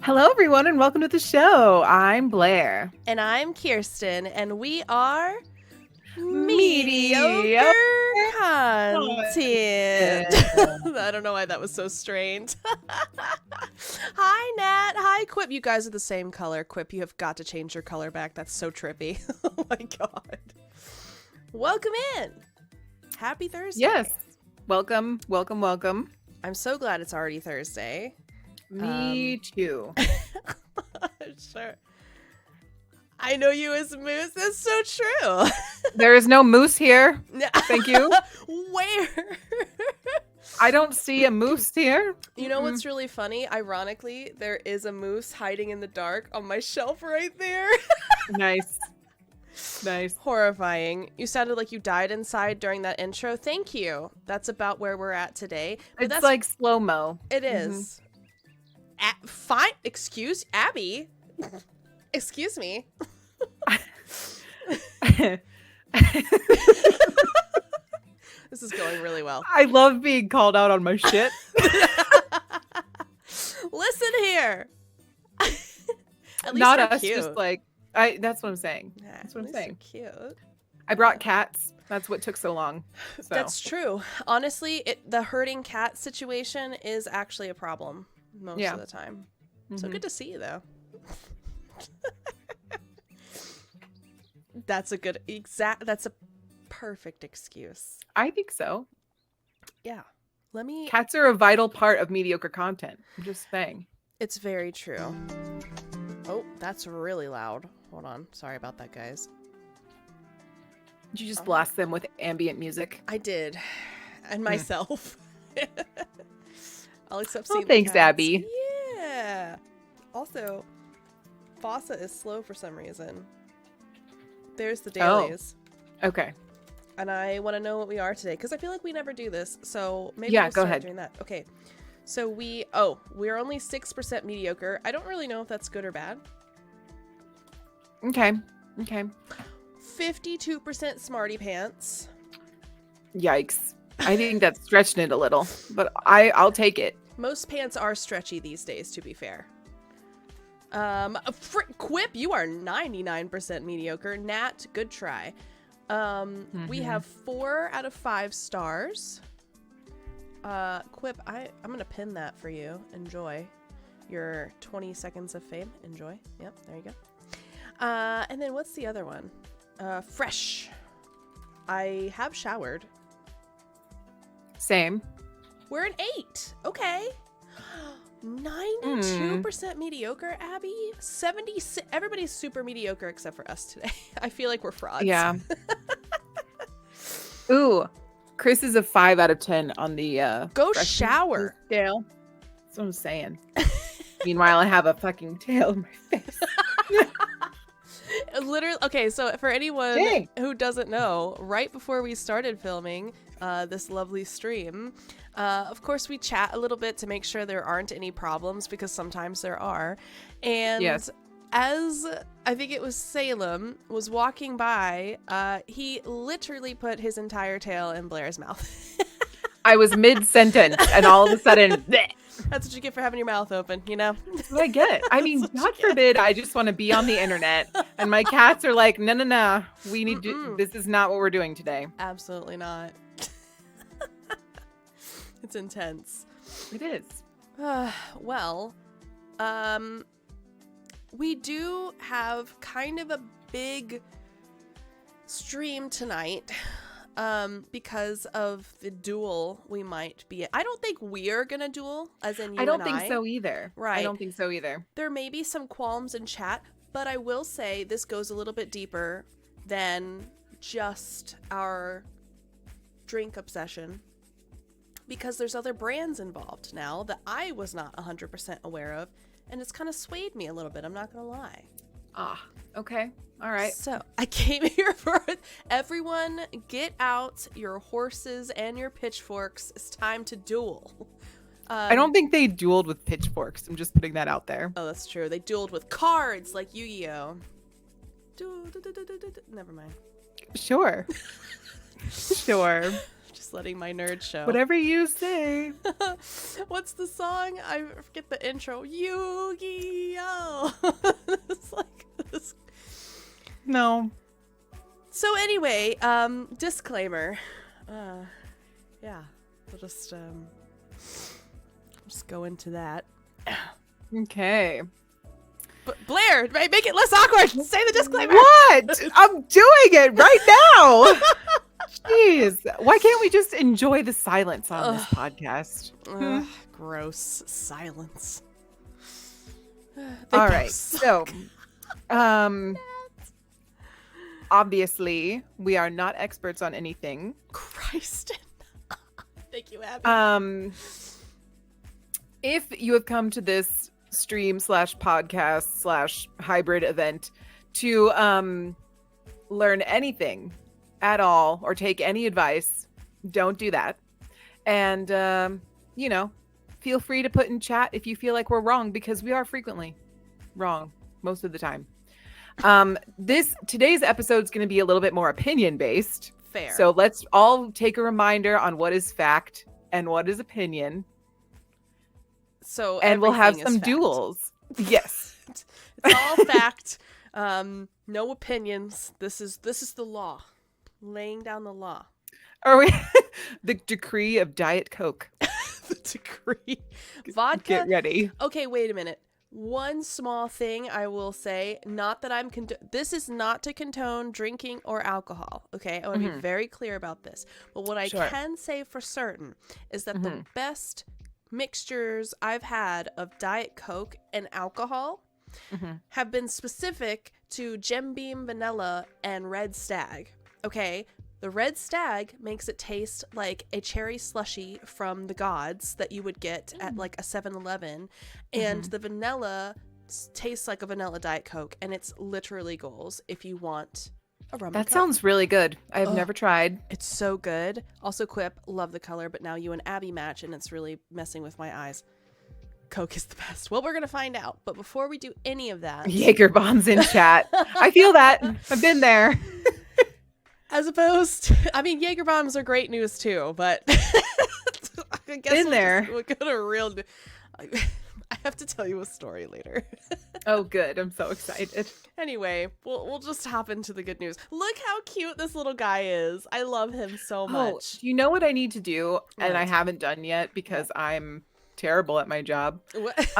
Hello, everyone, and welcome to the show. I'm Blair. And I'm Kirsten, and we are Mediocre content. I don't know why that was so strained. Hi, Nat. Hi, Quip. You guys are the same color. Quip, you have got to change your color back. That's so trippy. Oh, my God. Welcome in. Happy Thursday. Yes. Welcome, welcome, welcome. I'm so glad it's already Thursday. Me too. Sure. I know you as Moose. That's so true. There is no moose here. Thank you. Where? I don't see a moose here. You know what's really funny? Ironically, there is a moose hiding in the dark on my shelf right there. Nice. Nice. Horrifying. You sounded like you died inside during that intro. Thank you. That's about where we're at today. But It's like slow-mo. It is. Fine. Excuse Abby. Excuse me. This is going really well. I love being called out on my shit. Listen here. At least Not they're us, cute. just like that's what I'm saying. That's what I'm saying. Cute. I brought cats. That's what took so long. So. That's true. Honestly, the herding cat situation is actually a problem most of the time. So good to see you, though. That's a perfect excuse. I think so. Yeah. Cats are a vital part of mediocre content. I'm just saying. It's very true. Oh, that's really loud. Hold on. Sorry about that, guys. Did you just blast them with ambient music? I did. And myself. I'll accept seeing thanks, the cats. Abby. Yeah. Also, Fossa is slow for some reason. There's the dailies. Oh. Okay. And I want to know what we are today, because I feel like we never do this. So maybe Yeah, we'll go start ahead. doing that. Okay. So we're only 6% mediocre. I don't really know if that's good or bad. Okay. 52% smarty pants. Yikes. I think that's stretching it a little, but I'll take it. Most pants are stretchy these days, to be fair. Quip, you are 99% mediocre. Nat, good try. We have 4 out of 5 stars. Quip, I'm gonna pin that for you. Enjoy your 20 seconds of fame. Enjoy. Yep, there you go. And then what's the other one? Fresh. I have showered. Same. We're an 8. Okay. 92% mediocre, Abby. 76. Everybody's super mediocre except for us today. I feel like we're frauds. Yeah. Ooh. Chris is a 5 out of 10 on the Go freshness shower scale. That's what I'm saying. Meanwhile, I have a fucking tail in my face. Literally. Okay, so for anyone Dang. who doesn't know, right before we started filming this lovely stream, of course we chat a little bit to make sure there aren't any problems, because sometimes there are. And Yes. as I think it was Salem was walking by, he literally put his entire tail in Blair's mouth. I was mid-sentence, and all of a sudden, bleh. That's what you get for having your mouth open, you know? That's what I get. I mean, God forbid, I just want to be on the internet, and my cats are like, no. We need to. This is not what we're doing today. Absolutely not. It's intense. It is. Well, we do have kind of a big stream tonight. Because of the duel we might be. I don't think we're gonna duel, as in you I don't and think so either. Right. I don't think so either. There may be some qualms in chat, but I will say this goes a little bit deeper than just our drink obsession. because there's other brands involved now that I was not 100% aware of, and it's kind of swayed me a little bit, I'm not gonna lie. Ah, okay. All right. So I came here for everyone, get out your horses and your pitchforks. It's time to duel. I don't think they dueled with pitchforks. I'm just putting that out there. Oh, that's true. They dueled with cards like Yu-Gi-Oh. Never mind. Sure. Sure. Just letting my nerd show. Whatever you say. What's the song? I forget the intro. Yu-Gi-Oh. It's like this. No. So anyway, disclaimer. Yeah, we'll just go into that. Okay. But Blair, make it less awkward. Say the disclaimer. What? I'm doing it right now. Jeez. Why can't we just enjoy the silence on this podcast? Gross silence. All right. So, obviously, we are not experts on anything. Christ. Thank you, Abby. If you have come to this stream / podcast / hybrid event to learn anything at all or take any advice, don't do that. And, feel free to put in chat if you feel like we're wrong, because we are frequently wrong most of the time. Today's episode is going to be a little bit more opinion based. Fair. So let's all take a reminder on what is fact and what is opinion. And we'll have some duels. Yes. It's all fact. No opinions. This is the law. Laying down the law. Are we the decree of Diet Coke? The decree. Vodka. Get ready. Okay, wait a minute. One small thing I will say, not that I'm this is not to condone drinking or alcohol, okay? I want to be very clear about this. But what I can say for certain is that the best mixtures I've had of Diet Coke and alcohol have been specific to Jim Beam Vanilla and Red Stag, okay? The Red Stag makes it taste like a cherry slushy from the gods that you would get at like a 7-Eleven. And the vanilla tastes like a vanilla Diet Coke. And it's literally goals if you want a rum. That sounds really good. I've never tried. It's so good. Also, Quip, love the color, but now you and Abby match and it's really messing with my eyes. Coke is the best. Well, we're going to find out. But before we do any of that. Jaeger bombs in chat. I feel that. I've been there. As opposed to, I mean, Jaeger bombs are great news too, but I guess we'll go to real. I have to tell you a story later. Oh, good! I'm so excited. Anyway, we'll just hop into the good news. Look how cute this little guy is. I love him so much. You know what I need to do, and I haven't done yet because I'm terrible at my job. What?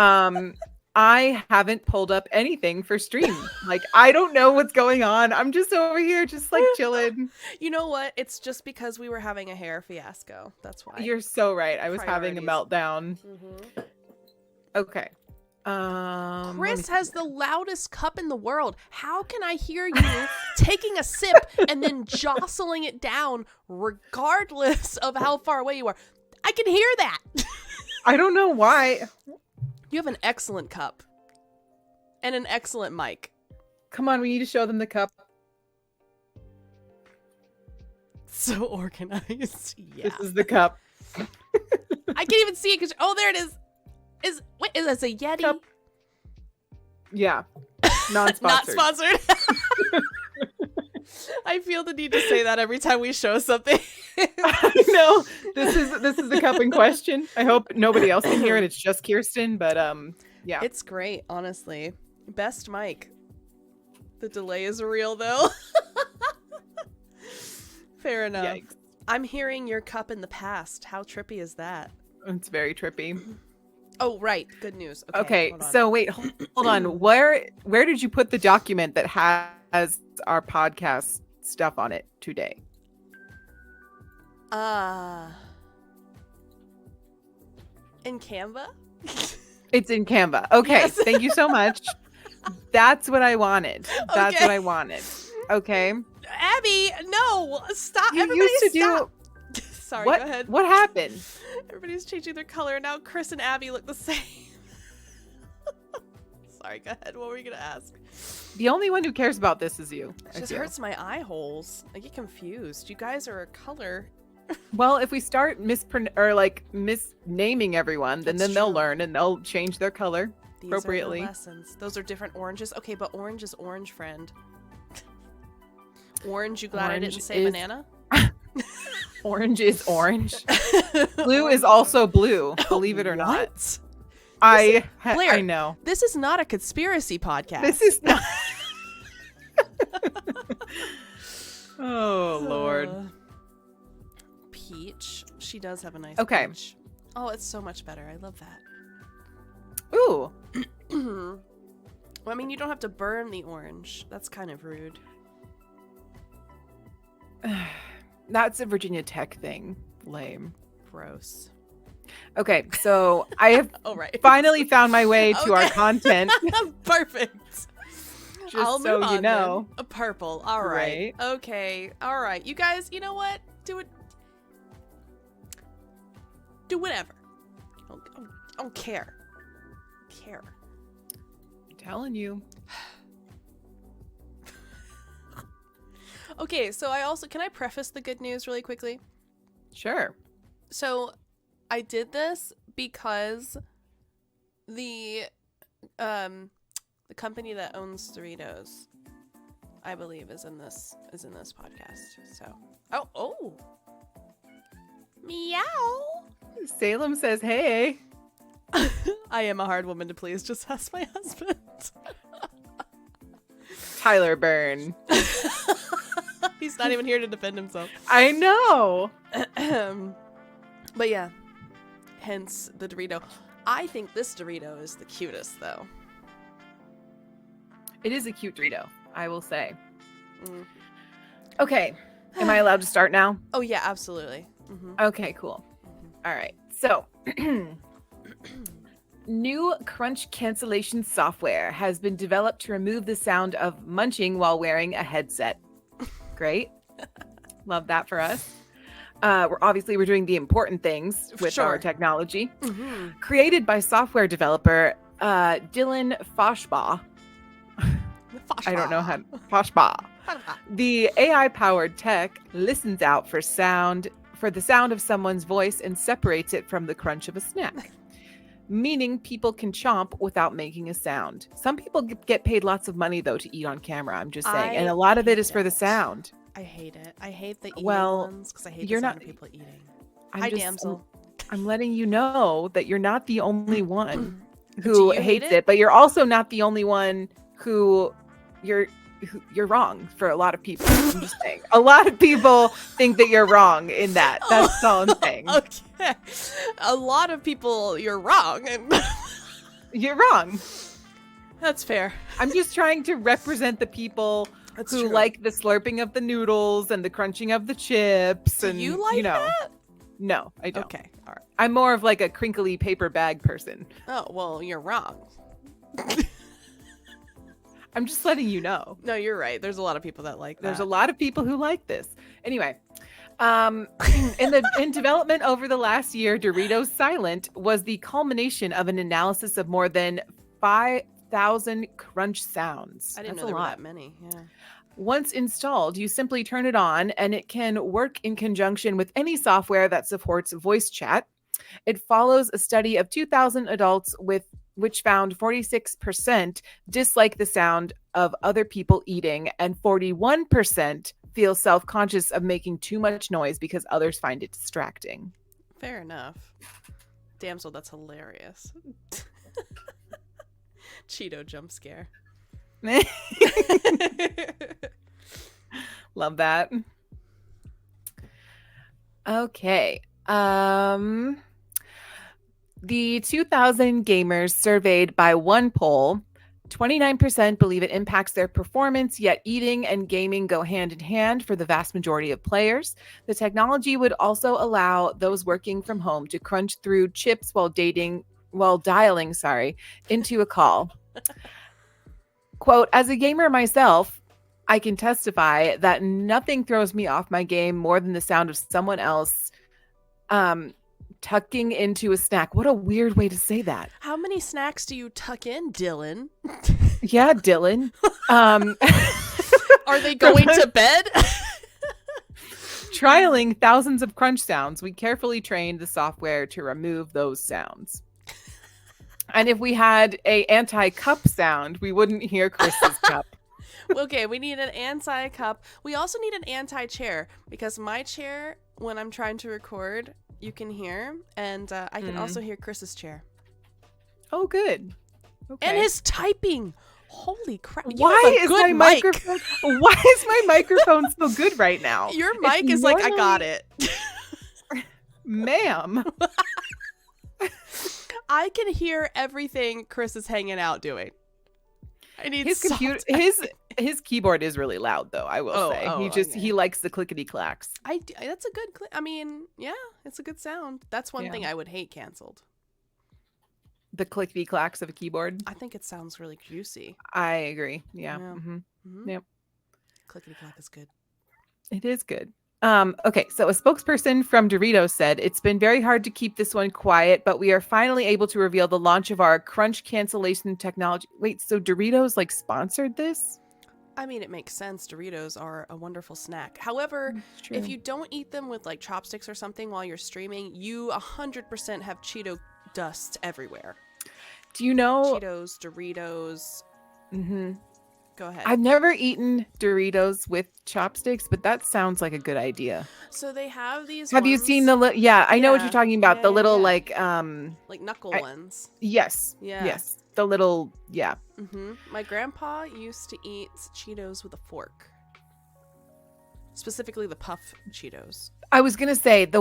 I haven't pulled up anything for stream. Like, I don't know what's going on. I'm just over here, just like chilling. You know what? It's just because we were having a hair fiasco. That's why. You're so right. I was having a meltdown. Okay. Chris has the loudest cup in the world. How can I hear you taking a sip and then jostling it down regardless of how far away you are? I can hear that. I don't know why. You have an excellent cup and an excellent mic. Come on, we need to show them the cup. So organized. Yeah. This is the cup. I can't even see it because there it is. Is this a Yeti? Cup. Yeah. Non-sponsored. Not sponsored. I feel the need to say that every time we show something. I know. This is the cup in question. I hope nobody else can hear it. It's just Kirsten, but yeah. It's great, honestly. Best mic. The delay is real though. Fair enough. Yikes. I'm hearing your cup in the past. How trippy is that? It's very trippy. Oh, right. Good news. Okay. So wait, hold on. Where did you put the document that has our podcast stuff on it today? In Canva? It's in Canva. Okay. Yes. Thank you so much. That's what I wanted. That's what I wanted. Okay. Abby, no. Stop. You Everybody used to stop. Sorry, go ahead. What happened? Everybody's changing their color. Now Chris and Abby look the same. Sorry, go ahead. What were you going to ask? The only one who cares about this is you. It just hurts my eye holes. I get confused. You guys are a color. Well, if we start misnaming everyone, then they'll learn and they'll change their color appropriately. These are the lessons. Those are different oranges. Okay, but orange is orange, friend. Orange, you glad I didn't say banana? Orange is orange. Blue is also blue, believe it or not. Blair, I know. This is not a conspiracy podcast. This is not. Oh, Lord. Peach. She does have a nice peach. Oh, it's so much better. I love that. Ooh. Well, I mean, you don't have to burn the orange. That's kind of rude. That's a Virginia Tech thing. Lame. Gross. Okay, so I have finally found my way to our content. Perfect. Just so you know. A purple. All right. Okay. All right. You guys, you know what? Do it. Do whatever. I don't care. I'm telling you. Okay, so can I preface the good news really quickly? Sure. So I did this because the company that owns Doritos, I believe, is in this podcast. So oh meow. Salem says, "Hey." I am a hard woman to please. Just ask my husband. Tyler Byrne. He's not even here to defend himself. I know. But yeah, hence the Dorito. I think this Dorito is the cutest, though. It is a cute Dorito, I will say. Okay. Am I allowed to start now? Oh, yeah, absolutely. Mm-hmm. Okay, cool. All right. So, new crunch cancellation software has been developed to remove the sound of munching while wearing a headset. Great. Love that for us. We're doing the important things with our technology. Mm-hmm. Created by software developer Dylan Foshbaugh. I don't know how. Foshbaugh. The AI-powered tech listens out for the sound of someone's voice and separates it from the crunch of a snack. Meaning people can chomp without making a sound. Some people get paid lots of money, though, to eat on camera. I'm just saying. And a lot of it is for the sound. I hate it. I hate the eating ones because I hate the sound of people eating. Hi, damsel. I'm letting you know that you're not the only one who hates it, but you're also not the only one who you're wrong for a lot of people. I'm just saying. A lot of people think that you're wrong in that. That's all I'm saying. Okay. A lot of people, you're wrong. You're wrong. That's fair. I'm just trying to represent the people who like the slurping of the noodles and the crunching of the chips. Do you like that? No, I don't. Okay. All right. I'm more of like a crinkly paper bag person. Oh, well, you're wrong. I'm just letting you know. No, you're right. There's a lot of people that like that. There's a lot of people who like this. Anyway, in development over the last year, Doritos Silent was the culmination of an analysis of more than 5,000 crunch sounds. I didn't know there were that many. Yeah. Once installed, you simply turn it on and it can work in conjunction with any software that supports voice chat. It follows a study of 2,000 adults which found 46% dislike the sound of other people eating and 41% feel self-conscious of making too much noise because others find it distracting. Fair enough. Damsel, that's hilarious. Cheeto jump scare. Love that. Okay. The 2,000 gamers surveyed by one poll, 29% believe it impacts their performance, yet eating and gaming go hand in hand for the vast majority of players. The technology would also allow those working from home to crunch through chips while dialing into a call. Quote, as a gamer myself, I can testify that nothing throws me off my game more than the sound of someone else tucking into a snack. What a weird way to say that. How many snacks do you tuck in, Dylan? Yeah, Dylan. Are they going to bed? Trialing thousands of crunch sounds, we carefully trained the software to remove those sounds. And if we had a anti-cup sound, we wouldn't hear Chris's cup. Okay, we need an anti-cup. We also need an anti-chair, because my chair, when I'm trying to record, you can hear, and I can also hear Chris's chair. Oh, good. Okay. And his typing. Holy crap! Why is my microphone? Why is my microphone so good right now? Your mic is like, I got it, ma'am. I can hear everything Chris is hanging out doing. I need his computer. His keyboard is really loud, though. I will say he likes the clickety clacks. That's a good. I mean, yeah, it's a good sound. That's one thing I would hate canceled. The clickety clacks of a keyboard. I think it sounds really juicy. I agree. Yeah. Yep. Clickety clack is good. It is good. Okay, so a spokesperson from Doritos said, it's been very hard to keep this one quiet, but we are finally able to reveal the launch of our crunch cancellation technology. Wait, so Doritos sponsored this? I mean, it makes sense. Doritos are a wonderful snack. However, if you don't eat them with chopsticks or something while you're streaming, you 100% have Cheeto dust everywhere. Do you know Cheetos, Doritos? Go ahead. I've never eaten Doritos with chopsticks, but that sounds like a good idea. So they have these. Have you seen the? I know what you're talking about. The little like knuckle ones. Yes. Yeah. Yes. The little My grandpa used to eat Cheetos with a fork. Specifically the puff Cheetos. I was gonna say the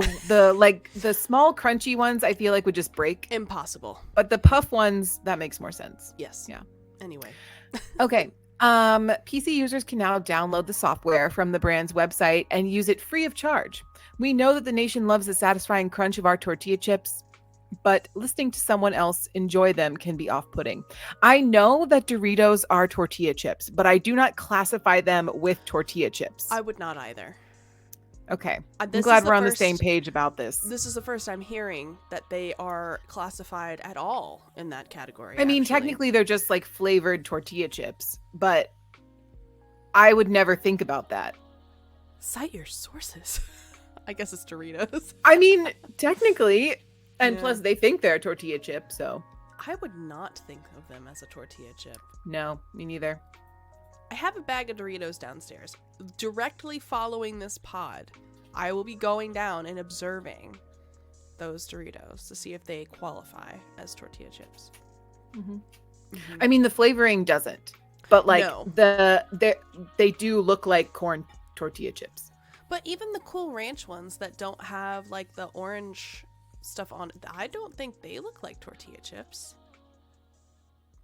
the small crunchy ones I feel like would just break. Impossible. But the puff ones, that makes more sense. Yes. Yeah. Anyway. Okay. PC users can now download the software from the brand's website and use it free of charge. We know that the nation loves the satisfying crunch of our tortilla chips, but listening to someone else enjoy them can be off-putting. I know that Doritos are tortilla chips, but I do not classify them with tortilla chips. I would not either. Okay. I'm glad we're on the same page about this. This is the first I'm hearing that they are classified at all in that category. I mean, technically they're just flavored tortilla chips, but I would never think about that. Cite your sources. I guess it's Doritos. I mean, technically, and plus they think they're a tortilla chip, so. I would not think of them as a tortilla chip. No, me neither. I have a bag of Doritos downstairs. Directly following this pod, I will be going down and observing those Doritos to see if they qualify as tortilla chips. I mean, the flavoring doesn't, but they do look like corn tortilla chips. But even the Cool Ranch ones that don't have the orange stuff on it, I don't think they look like tortilla chips.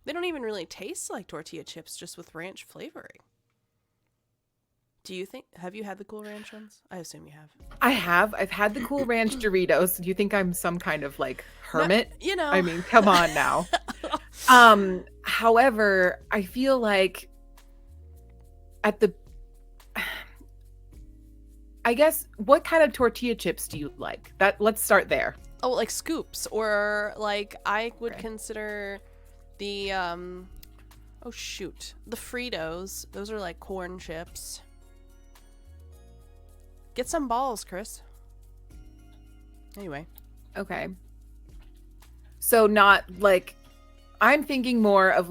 They don't even really taste like tortilla chips, just with ranch flavoring. Have you had the Cool Ranch ones? I assume you have. I have. I've had the Cool Ranch Doritos. Do you think I'm some kind of hermit? No, I mean, come on now. However, I feel like I guess, what kind of tortilla chips do you like? Let's start there. Oh, like scoops, or I would consider the the Fritos. Those are corn chips. Get some balls, Chris. Anyway. Okay. So not I'm thinking more of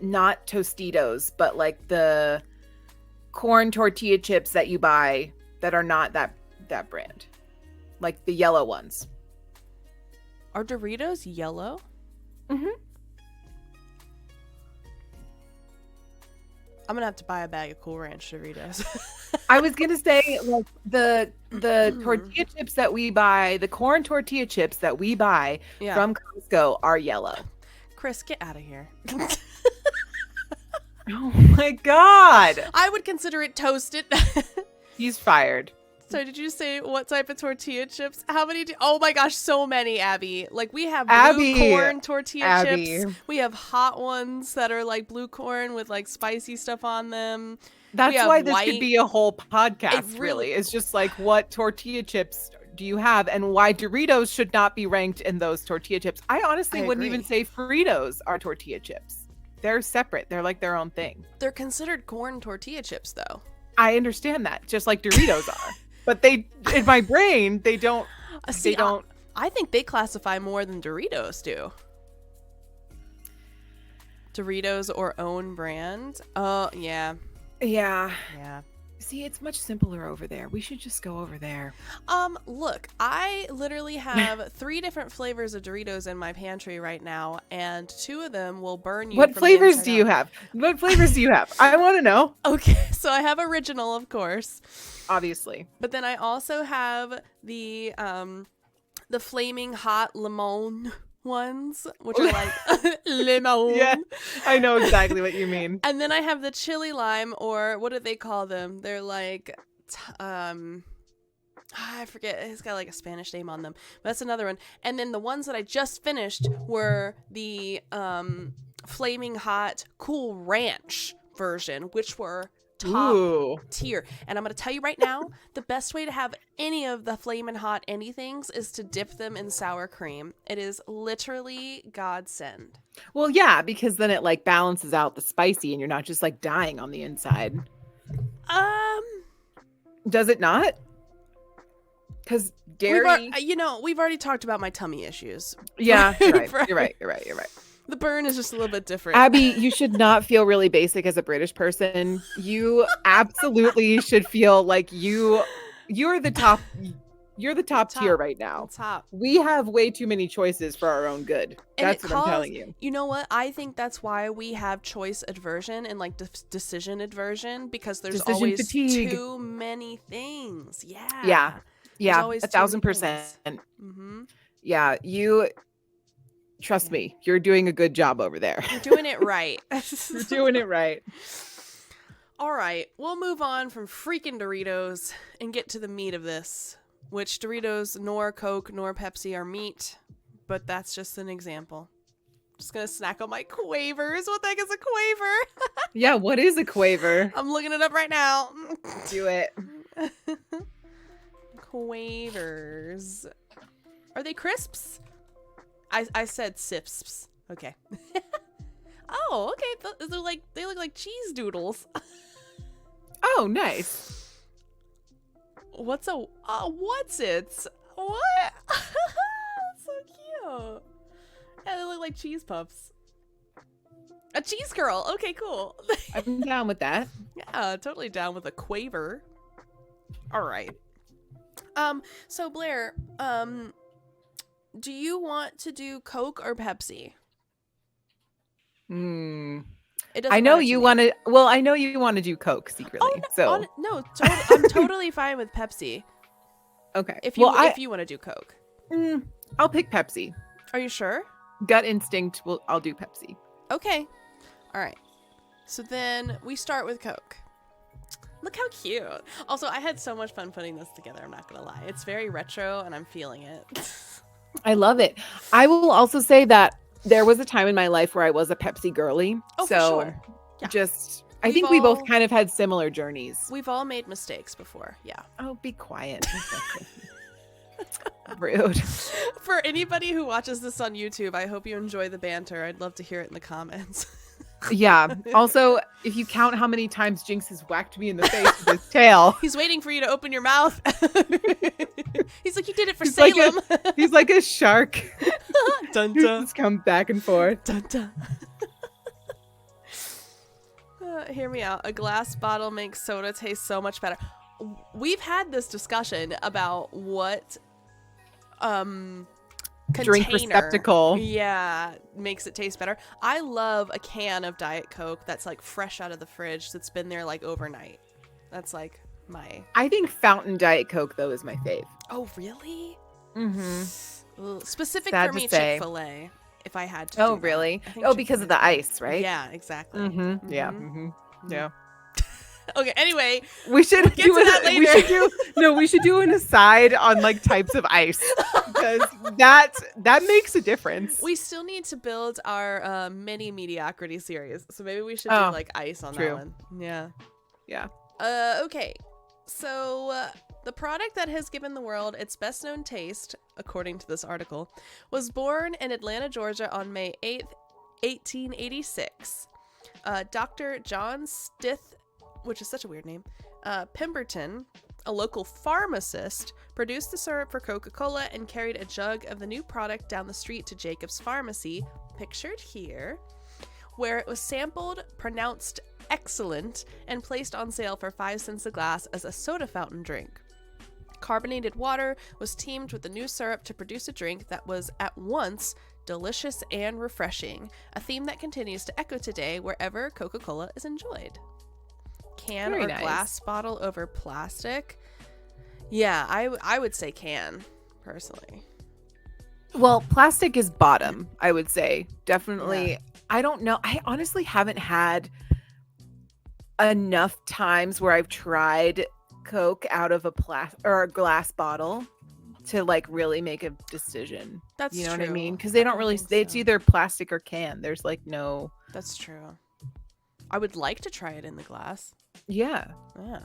not Tostitos, but the corn tortilla chips that you buy that are not that brand. The yellow ones. Are Doritos yellow? I'm gonna have to buy a bag of Cool Ranch Doritos. I was gonna say the tortilla chips that we buy, the corn tortilla chips that we buy from Costco are yellow. Chris, get out of here. Oh my god! I would consider it toasted. He's fired. So did you say what type of tortilla chips? How many oh my gosh, so many, Abby. We have blue corn tortilla chips. We have hot ones that are blue corn with spicy stuff on them. That's why this could be a whole podcast, really. It's just what tortilla chips do you have, and why Doritos should not be ranked in those tortilla chips? I honestly wouldn't even say Fritos are tortilla chips. They're separate. They're like their own thing. They're considered corn tortilla chips, though. I understand that, just like Doritos are. But they, in my brain, they don't. See, I think they classify more than Doritos do. Doritos or own brand? Oh, yeah. Yeah. Yeah. See, it's much simpler over there. We should just go over there. Look, I literally have 3 different flavors of Doritos in my pantry right now, and 2 of them will burn you. What flavors do you have? What flavors do you have? I want to know. Okay, so I have original, of course. Obviously. But then I also have the flaming hot lemon ones, which are like lemon. Yeah, I know exactly what you mean. And then I have the chili lime, or what do they call them? They're like, I forget. It's got like a Spanish name on them. But that's another one. And then the ones that I just finished were the flaming hot Cool Ranch version, which were top tier. And I'm going to tell you right now, the best way to have any of the flamin' hot anythings is to dip them in sour cream. It is literally godsend. Well, yeah, because then it like balances out the spicy and you're not just like dying on the inside. Does it not? Because dairy... We've already talked about my tummy issues. Yeah, you're right. You're right. The burn is just a little bit different. Abby, you should not feel really basic as a British person. You absolutely should feel like you're the top. You're the top tier right now. Top. We have way too many choices for our own good. That's what I'm telling you. You know what? I think that's why we have choice aversion and like decision aversion, because there's always fatigue. Too many things. Yeah. Yeah. 1,000%. Mm-hmm. Yeah. Trust me, you're doing a good job over there. You're doing it right. You're doing it right. All right. We'll move on from freaking Doritos and get to the meat of this, which Doritos nor Coke nor Pepsi are meat, but that's just an example. Just going to snack on my quavers. What the heck is a quaver? Yeah, what is a quaver? I'm looking it up right now. Do it. Quavers. Are they crisps? I said sips. Okay. Oh, okay. They look like cheese doodles. Oh, nice. What's it? What? So cute. Yeah, they look like cheese puffs. A cheese curl. Okay, cool. I'm down with that. Yeah, totally down with a quaver. All right. So Blair, do you want to do Coke or Pepsi? I know you want to. Well, I know you want to do Coke secretly. I'm totally fine with Pepsi. Okay. If you want to do Coke, I'll pick Pepsi. Are you sure? Gut instinct. I'll do Pepsi. Okay. All right. So then we start with Coke. Look how cute. Also, I had so much fun putting this together. I'm not gonna lie. It's very retro, and I'm feeling it. I love it. I will also say that there was a time in my life where I was a Pepsi girly. Oh, so for sure. Yeah. I think we both kind of had similar journeys. We've all made mistakes before. Yeah. Oh, be quiet. Rude. For anybody who watches this on YouTube, I hope you enjoy the banter. I'd love to hear it in the comments. Yeah. Also, if you count how many times Jinx has whacked me in the face with his tail. He's waiting for you to open your mouth. He's like, you did it for Salem. He's like a shark. Dun dun. Just come back and forth. Dun dun. Hear me out. A glass bottle makes soda taste so much better. We've had this discussion about what drink receptacle makes it taste better. I love a can of Diet Coke that's like fresh out of the fridge, that's been there like overnight. That's like I think fountain Diet Coke though is my fave. Oh really? Mm-hmm. Specific Sad for me, Chick-fil-A. If I had to. Oh really? Oh, because of the ice, right? Yeah, exactly. Mm-hmm. Yeah. Mm-hmm. Yeah. Okay, anyway, we should get to that later. We should do an aside on like types of ice, because that makes a difference. We still need to build our mini mediocrity series, so maybe we should do like ice on that one. Yeah. Yeah. Okay. So, the product that has given the world its best known taste, according to this article, was born in Atlanta, Georgia on May 8th, 1886. Dr. John Stith, which is such a weird name, Pemberton, a local pharmacist, produced the syrup for Coca-Cola and carried a jug of the new product down the street to Jacob's Pharmacy, pictured here, where it was sampled, pronounced excellent, and placed on sale for 5 cents a glass as a soda fountain drink. Carbonated water was teamed with the new syrup to produce a drink that was at once delicious and refreshing, a theme that continues to echo today wherever Coca-Cola is enjoyed. Can Very or nice. glass bottle over plastic? Yeah, I would say can, personally. Well, plastic is bottom, I would say. Definitely. Yeah. I don't know. I honestly haven't had enough times where I've tried Coke out of a glass bottle to like really make a decision. That's You know true. what I mean? Because they don't really think it's so. either plastic or can. There's like no That's true. I would like to try it in the glass. yeah. Yeah.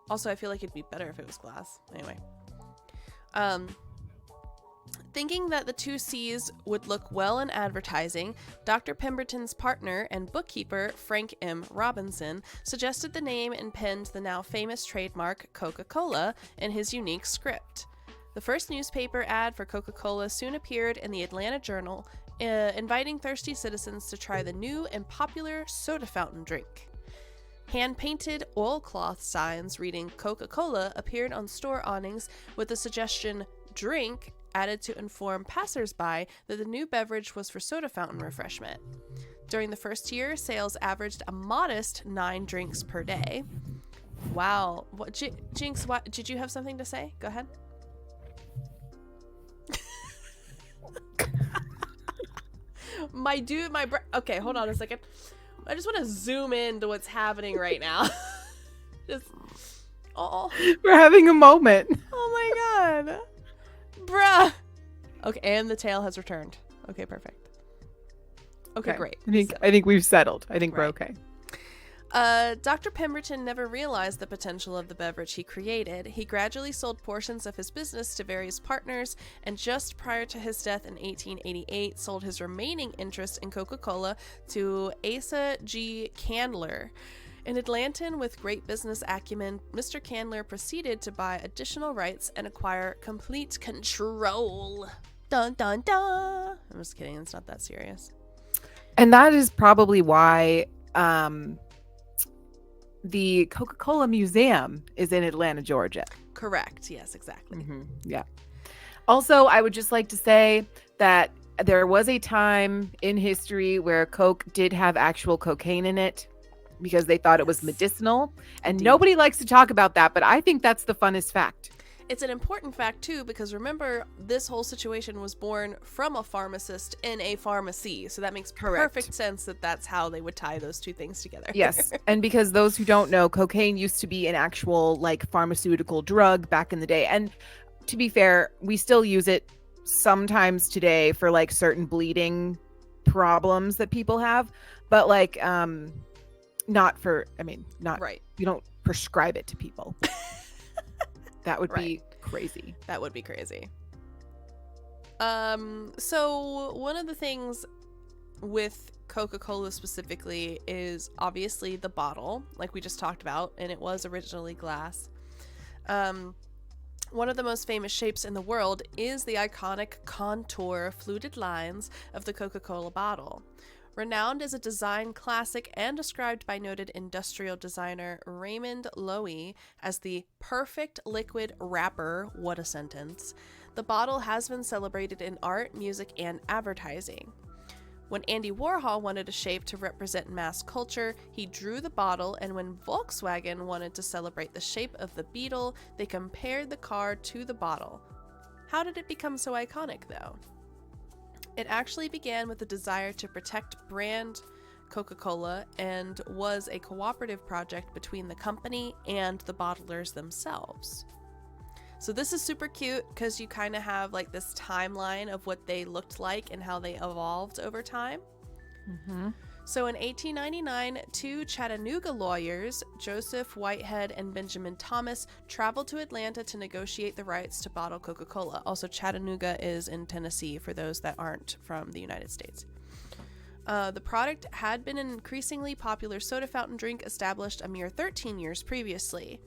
Also, I feel like it'd be better if it was glass. Anyway. Thinking that the 2 C's would look well in advertising, Dr. Pemberton's partner and bookkeeper, Frank M. Robinson, suggested the name and penned the now famous trademark Coca-Cola in his unique script. The first newspaper ad for Coca-Cola soon appeared in the Atlanta Journal, inviting thirsty citizens to try the new and popular soda fountain drink. Hand-painted oilcloth signs reading Coca-Cola appeared on store awnings with the suggestion "drink" added to inform passersby that the new beverage was for soda fountain refreshment. During the first year, sales averaged a modest 9 drinks per day. Wow. What, Jinx, what, did you have something to say? Go ahead. Okay, hold on a second. I just want to zoom in to what's happening right now. Just, oh We're having a moment. my god. Bruh. Okay, and the tail has returned. Okay, perfect. Okay, great. I think we've settled. I think we're Right. okay. Dr. Pemberton never realized the potential of the beverage he created. He gradually sold portions of his business to various partners, and just prior to his death in 1888, sold his remaining interest in Coca-Cola to Asa G. Candler. An Atlantan with great business acumen, Mr. Candler proceeded to buy additional rights and acquire complete control. Dun dun dun! I'm just kidding, it's not that serious. And that is probably why the Coca-Cola Museum is in Atlanta, Georgia. Correct, yes, exactly. Yeah. Also, I would just like to say that there was a time in history where Coke did have actual cocaine in it because they thought it was medicinal. And Indeed. nobody likes to talk about that, but I think that's the funnest fact. It's an important fact, too, because remember, this whole situation was born from a pharmacist in a pharmacy. So that makes perfect sense that that's how they would tie those two things together. Yes. And because those who don't know, cocaine used to be an actual like pharmaceutical drug back in the day. And to be fair, we still use it sometimes today for like certain bleeding problems that people have. But like, not Right. You don't prescribe it to people. That would be crazy. That would be crazy. So one of the things with Coca-Cola specifically is obviously the bottle, like we just talked about, and it was originally glass. One of the most famous shapes in the world is the iconic contour fluted lines of the Coca-Cola bottle. Renowned as a design classic and described by noted industrial designer Raymond Loewy as the perfect liquid wrapper, what a sentence, the bottle has been celebrated in art, music, and advertising. When Andy Warhol wanted a shape to represent mass culture, he drew the bottle, and when Volkswagen wanted to celebrate the shape of the Beetle, they compared the car to the bottle. How did it become so iconic, though? It actually began with a desire to protect brand Coca-Cola and was a cooperative project between the company and the bottlers themselves. So this is super cute because you kind of have like this timeline of what they looked like and how they evolved over time. So in 1899, two Chattanooga lawyers, Joseph Whitehead and Benjamin Thomas, traveled to Atlanta to negotiate the rights to bottle Coca-Cola. Also, Chattanooga is in Tennessee for those that aren't from the United States. The product had been an increasingly popular soda fountain drink established a mere 13 years previously.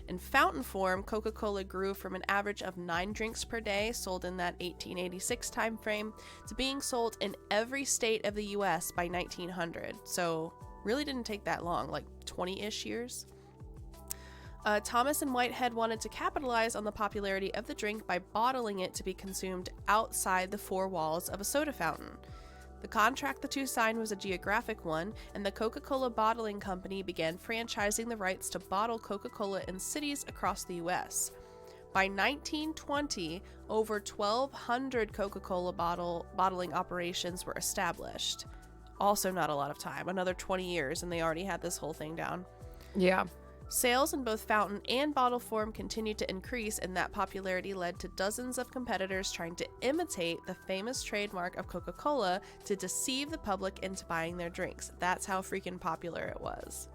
In fountain form, Coca-Cola grew from an average of 9 drinks per day sold in that 1886 timeframe to being sold in every state of the U.S. by 1900. So really didn't take that long, like 20-ish years. Thomas and Whitehead wanted to capitalize on the popularity of the drink by bottling it to be consumed outside the 4 walls of a soda fountain. The contract the two signed was a geographic one, and the Coca-Cola Bottling Company began franchising the rights to bottle Coca-Cola in cities across the U.S. By 1920, over 1,200 Coca-Cola bottling operations were established. Also not a lot of time, another 20 years, and they already had this whole thing down. Yeah. Sales in both fountain and bottle form continued to increase, and that popularity led to dozens of competitors trying to imitate the famous trademark of Coca-Cola to deceive the public into buying their drinks. That's how freaking popular it was.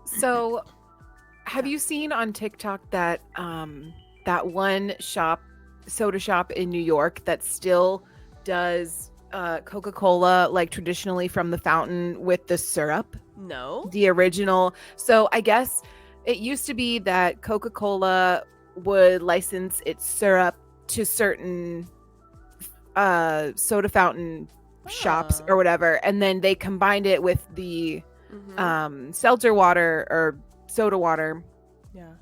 So, have you seen on TikTok that that one soda shop in New York that still does Coca-Cola like traditionally from the fountain with the syrup? No. The original. So I guess it used to be that Coca-Cola would license its syrup to certain soda fountain shops or whatever, and then they combined it with the seltzer water or soda water. Yeah.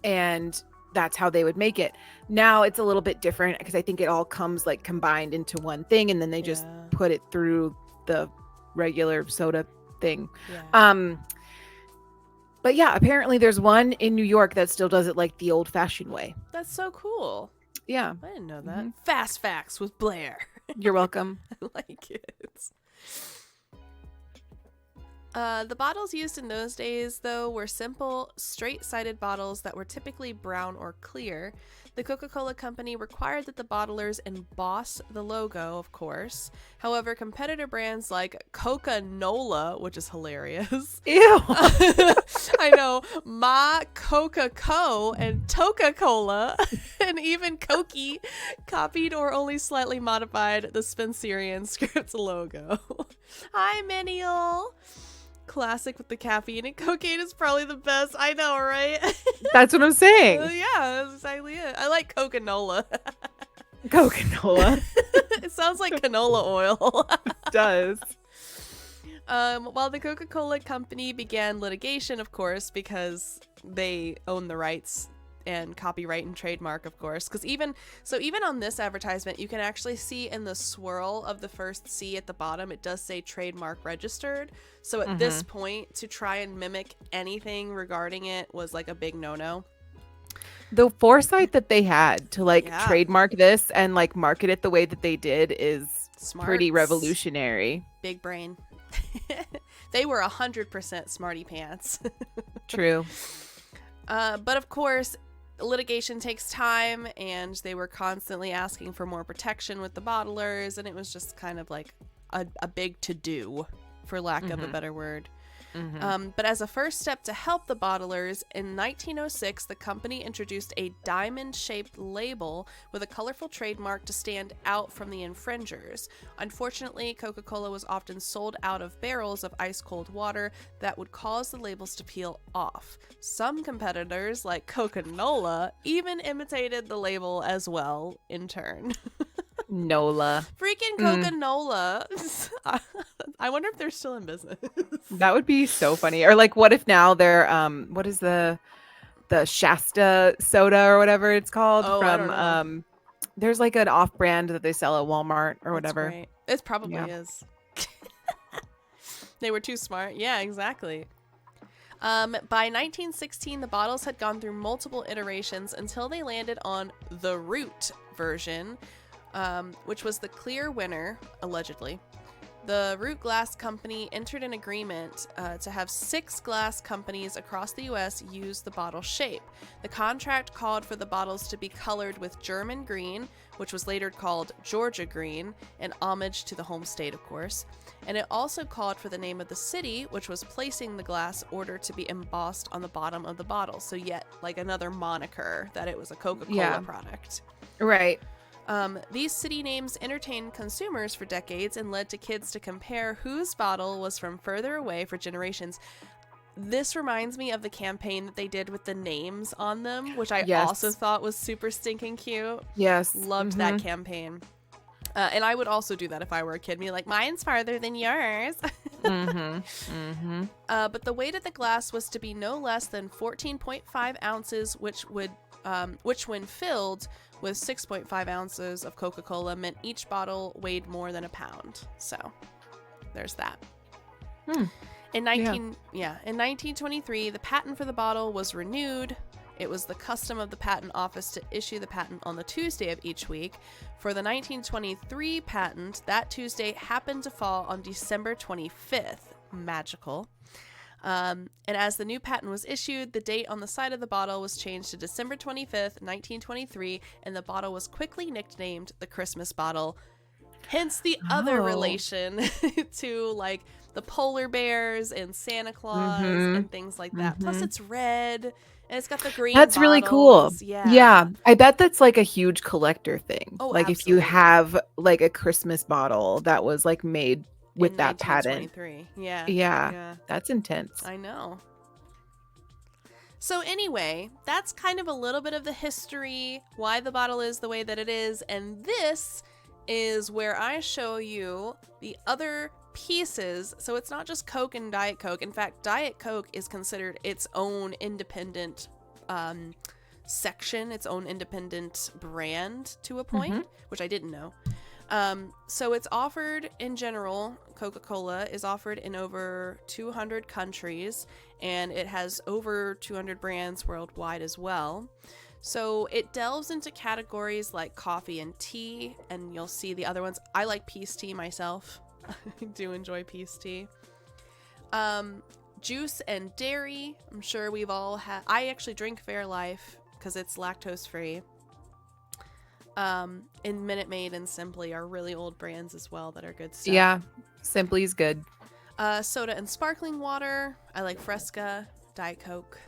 And that's how they would make it. Now it's a little bit different because I think it all comes like combined into one thing, and then they just put it through the regular soda thing. But yeah, apparently there's one in New York that still does it like the old-fashioned way. That's so cool. Yeah. I didn't know that. Fast facts with Blair. You're welcome. I like it. The bottles used in those days, though, were simple, straight-sided bottles that were typically brown or clear. The Coca-Cola Company required that the bottlers emboss the logo, of course. However, competitor brands like Coca-Nola, which is hilarious. Ew. I know. Ma Coca-Co and Toca-Cola and even Cokie copied or only slightly modified the Spencerian script logo. Hi, Menial. Classic with the caffeine and cocaine is probably the best. I know, right? That's what I'm saying. Yeah, that's exactly it. I like Coca-Nola. Coca-Cola. It sounds like canola oil. It does. While the Coca-Cola Company began litigation, of course, because they own the rights and copyright and trademark, of course, because even on this advertisement, you can actually see in the swirl of the first C at the bottom, it does say trademark registered. So at this point, to try and mimic anything regarding it was like a big no-no. The foresight that they had to like trademark this and like market it the way that they did is pretty revolutionary. Big brain. They were 100% smarty pants. True. But of course, litigation takes time, and they were constantly asking for more protection with the bottlers, and it was just kind of like a big to-do, for lack of a better word. But as a first step to help the bottlers, in 1906, the company introduced a diamond-shaped label with a colorful trademark to stand out from the infringers. Unfortunately, Coca-Cola was often sold out of barrels of ice-cold water that would cause the labels to peel off. Some competitors, like Coca-Nola, even imitated the label as well, in turn. Nola. Freaking Coca-Nola. I wonder if they're still in business. That would be so funny. Or like, what if now they're what is the Shasta soda or whatever it's called from there's like an off-brand that they sell at Walmart or whatever. Right. It probably is. They were too smart. Yeah, exactly. By 1916, the bottles had gone through multiple iterations until they landed on the Root version, which was the clear winner, allegedly. the Root Glass Company entered an agreement to have 6 glass companies across the U.S. use the bottle shape. The contract called for the bottles to be colored with German green, which was later called Georgia green, in homage to the home state, of course. And it also called for the name of the city, which was placing the glass order to be embossed on the bottom of the bottle. So yet, like another moniker that it was a Coca-Cola product. Right. These city names entertained consumers for decades and led to kids to compare whose bottle was from further away for generations. This reminds me of the campaign that they did with the names on them, which I also thought was super stinking cute. Yes. Loved that campaign. And I would also do that if I were a kid. Be like, mine's farther than yours. But the weight of the glass was to be no less than 14.5 ounces, which when filled with 6.5 ounces of Coca-Cola meant each bottle weighed more than a pound. So there's that. In 1923, the patent for the bottle was renewed. It was the custom of the patent office to issue the patent on the Tuesday of each week. For the 1923 patent, that Tuesday happened to fall on December 25th. Magical. And as the new patent was issued, the date on the side of the bottle was changed to December 25th, 1923, and the bottle was quickly nicknamed the Christmas bottle. Hence the other relation to like the polar bears and Santa Claus and things like that. Plus it's red and it's got the green That's bottles. really cool. Yeah. I bet that's like a huge collector thing. Oh, like absolutely. if you have like a Christmas bottle that was like made with that patent. Yeah. That's intense. I know. So anyway, that's kind of a little bit of the history, why the bottle is the way that it is, and this is where I show you the other pieces. So it's not just Coke and Diet Coke. In fact, Diet Coke is considered its own independent section, its own independent brand to a point, which I didn't know. So it's offered in general, Coca-Cola is offered in over 200 countries, and it has over 200 brands worldwide as well. So it delves into categories like coffee and tea, and you'll see the other ones. I like peace tea myself. I do enjoy peace tea. Juice and dairy. I'm sure we've all had. I actually drink Fairlife because it's lactose free. And Minute Maid and Simply are really old brands as well that are good stuff. Yeah, Simply's good. Soda and sparkling water. I like Fresca, Diet Coke.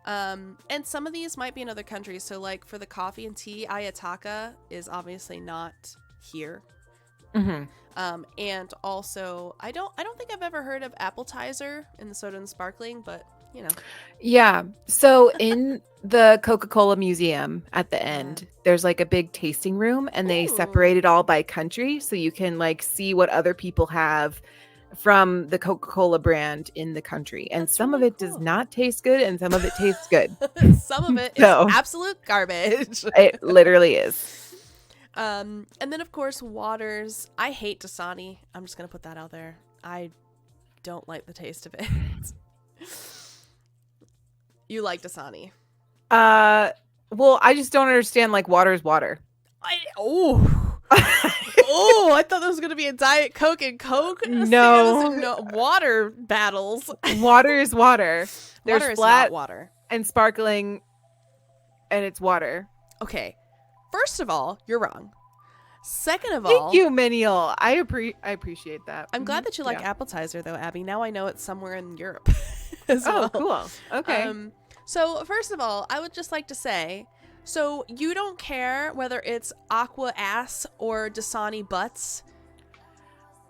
And some of these might be in other countries. So like for the coffee and tea, Ayataka is obviously not here. And also I don't think I've ever heard of Appletizer in the soda and sparkling, but you know. Yeah. So in the Coca-Cola Museum at the end, there's like a big tasting room, and they separate it all by country. So you can like see what other people have from the Coca-Cola brand in the country. And some of it does not taste good, and some of it tastes good. Some of it is absolute garbage. It literally is. And then of course waters. I hate Dasani. I'm just gonna put that out there. I don't like the taste of it. You like Dasani? Well, I just don't understand. Like, water is water. I thought that was gonna be a Diet Coke and Coke. No, water battles. Water is water. There's water is flat not water and sparkling, and it's water. Okay, first of all, you're wrong. Second of Thank all, you, Menial. I appreciate that. I'm glad that you like Appetizer, though, Abby. Now I know it's somewhere in Europe as well. Cool. Okay. So first of all, I would just like to say, so you don't care whether it's Aqua Ass or Dasani Butts?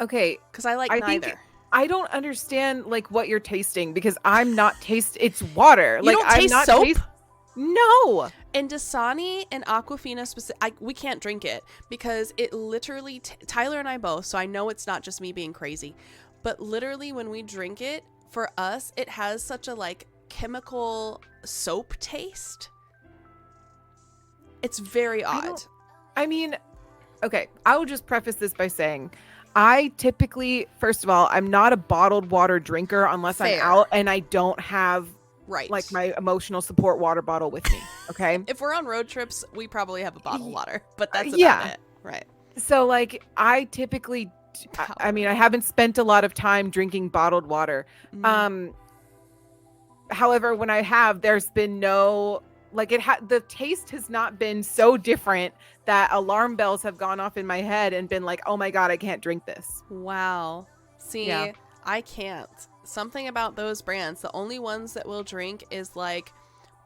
Okay. Because I like neither. I don't understand like what you're tasting, because I'm not it's water. You like don't I'm taste not soap? No. And Dasani and Aquafina we can't drink it because it literally Tyler and I both, so I know it's not just me being crazy, but literally when we drink it, for us it has such a like chemical soap taste. It's very odd. I mean, okay, I will just preface this by saying I typically, first of all, I'm not a bottled water drinker unless I'm out and I don't have like my emotional support water bottle with me. Okay. If we're on road trips, we probably have a bottle of water, but that's about it. Right. So like I typically I mean, I haven't spent a lot of time drinking bottled water. However, when I have, there's been no, like the taste has not been so different that alarm bells have gone off in my head and been like, oh my God, I can't drink this. Wow. See, Yeah. I can't. Something about those brands, the only ones that we'll drink is like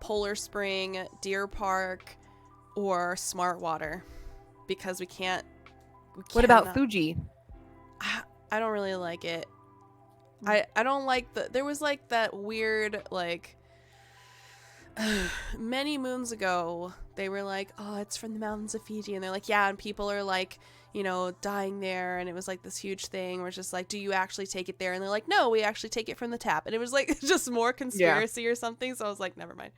Polar Spring, Deer Park, or Smart Water, because we can't. What about Fuji? I don't really like it. I don't like there was like that weird, like, many moons ago, they were like, oh, it's from the mountains of Fiji. And they're like, yeah, and people are like, you know, dying there. And it was like this huge thing where it's just like, do you actually take it there? And they're like, no, we actually take it from the tap. And it was like just more conspiracy or something. So I was like, never mind.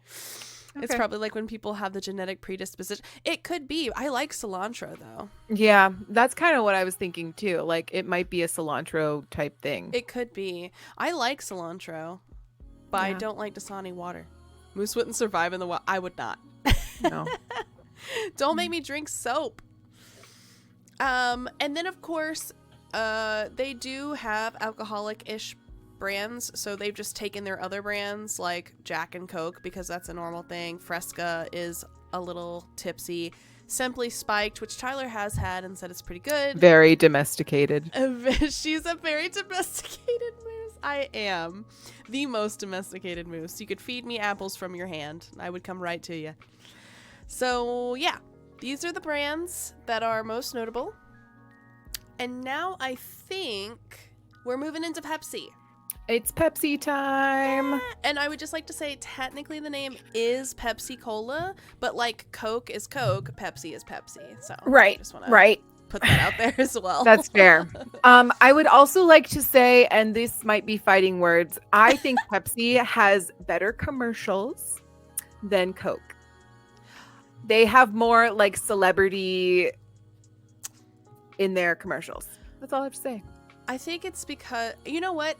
Okay. It's probably like when people have the genetic predisposition. It could be. I like cilantro, though. Yeah, that's kind of what I was thinking, too. Like, it might be a cilantro type thing. It could be. I like cilantro, but I don't like Dasani water. Moose wouldn't survive in the wild. I would not. No. Don't make me drink soap. And then, of course, they do have alcoholic-ish brands, so they've just taken their other brands like Jack and Coke, because that's a normal thing. Fresca is a little tipsy. Simply Spiked, which Tyler has had and said it's pretty good. Very domesticated. She's a very domesticated moose. I am the most domesticated moose. You could feed me apples from your hand. I would come right to you. So yeah, these are the brands that are most notable. And now I think we're moving into Pepsi. It's Pepsi time. And I would just like to say, technically the name is Pepsi Cola, but like Coke is Coke, Pepsi is Pepsi. So right, I just want to put that out there as well. That's fair. I would also like to say, and this might be fighting words, I think Pepsi has better commercials than Coke. They have more like celebrity in their commercials. That's all I have to say. I think it's because, you know what?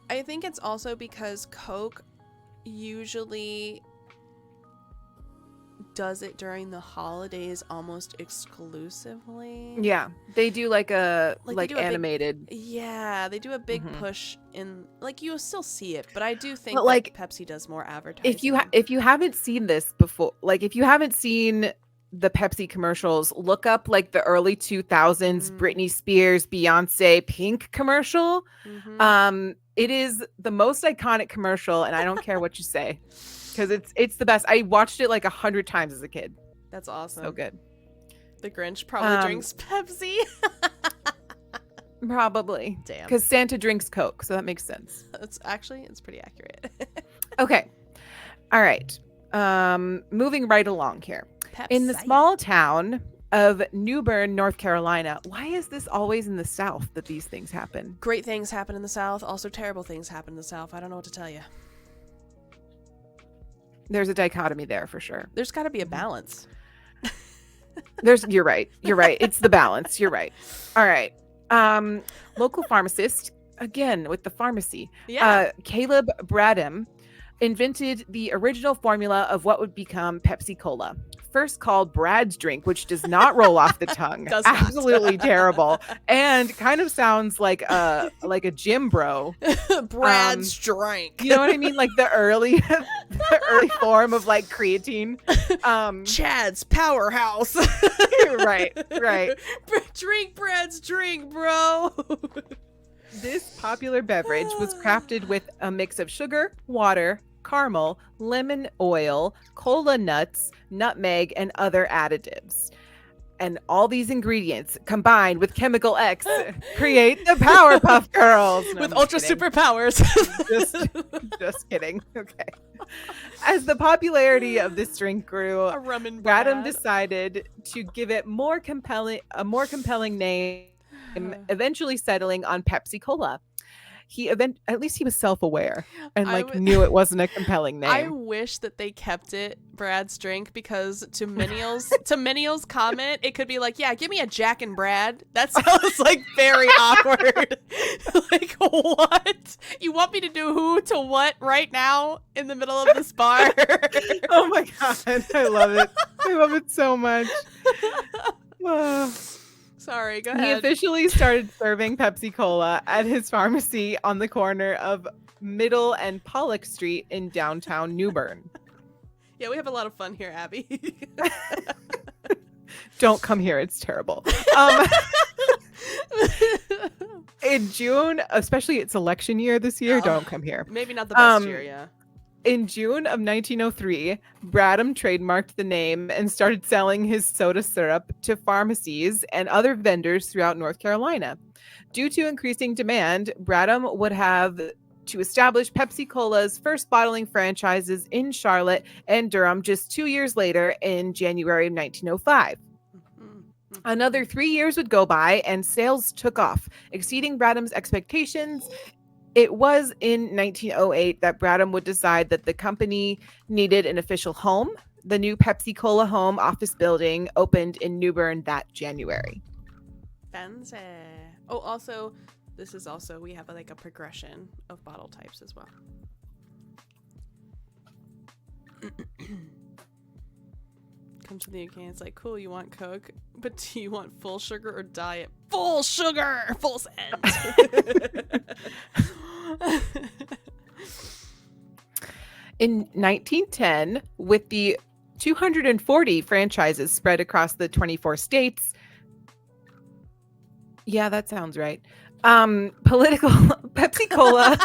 I think it's also because Coke usually does it during the holidays almost exclusively. Yeah, they do like animated. They do a big push in, like, you'll still see it, but I do think but, like, Pepsi does more advertising. If you haven't seen this before, like if you haven't seen the Pepsi commercials, look up like the early 2000s Britney Spears, Beyonce, Pink commercial. It is the most iconic commercial, and I don't care what you say, because it's the best. I watched it like 100 times as a kid. That's awesome. So good. The Grinch probably drinks Pepsi. Probably. Damn. Because Santa drinks Coke, so that makes sense. It's pretty accurate. Okay. All right. Moving right along here. Pepsi. In the small town of New Bern, North Carolina. Why is this always in the South that these things happen? Great things happen in the South. Also terrible things happen in the South. I don't know what to tell you. There's a dichotomy there for sure. There's got to be a balance. You're right. It's the balance. You're right. All right. Local pharmacist, again with the pharmacy. Yeah. Caleb Bradham invented the original formula of what would become Pepsi Cola. First called Brad's Drink, which does not roll off the tongue. Absolutely terrible. And kind of sounds like a gym bro. Brad's Drink. You know what I mean? Like the early form of like creatine. Chad's Powerhouse. Right. Drink Brad's Drink, bro. This popular beverage was crafted with a mix of sugar, water, caramel, lemon oil, cola nuts, nutmeg, and other additives. And all these ingredients combined with Chemical X create the Powerpuff Girls. No, with ultra superpowers. just kidding. Okay. As the popularity of this drink grew, Bradham decided to give it a more compelling name, eventually settling on Pepsi Cola. At least he was self-aware and knew it wasn't a compelling name. I wish that they kept it Brad's Drink, because to Menial's comment, it could be like, yeah, give me a Jack and Brad. That sounds like very awkward. Like, what? You want me to do who to what right now in the middle of this bar? Oh my God. I love it. I love it so much. Sorry, go He ahead. officially started serving Pepsi Cola at his pharmacy on the corner of Middle and Pollock Street in downtown New Bern. Yeah, we have a lot of fun here, Abby. Don't come here. It's terrible. In June, especially its election year this year, don't come here. Maybe not the best year, yeah. In June of 1903, Bradham trademarked the name and started selling his soda syrup to pharmacies and other vendors throughout North Carolina. Due to increasing demand, Bradham would have to establish Pepsi Cola's first bottling franchises in Charlotte and Durham just 2 years later in January of 1905. Another 3 years would go by and sales took off, exceeding Bradham's expectations. It was in 1908 that Bradham would decide that the company needed an official home. The new Pepsi Cola home office building opened in New Bern that January. Fancy. Oh, also, this is also, we have like a progression of bottle types as well. Comes to the UK and it's like, cool, you want Coke, but do you want full sugar or diet? Full sugar! Full send! In 1910, with the 240 franchises spread across the 24 states, yeah, that sounds right. Political Pepsi Cola.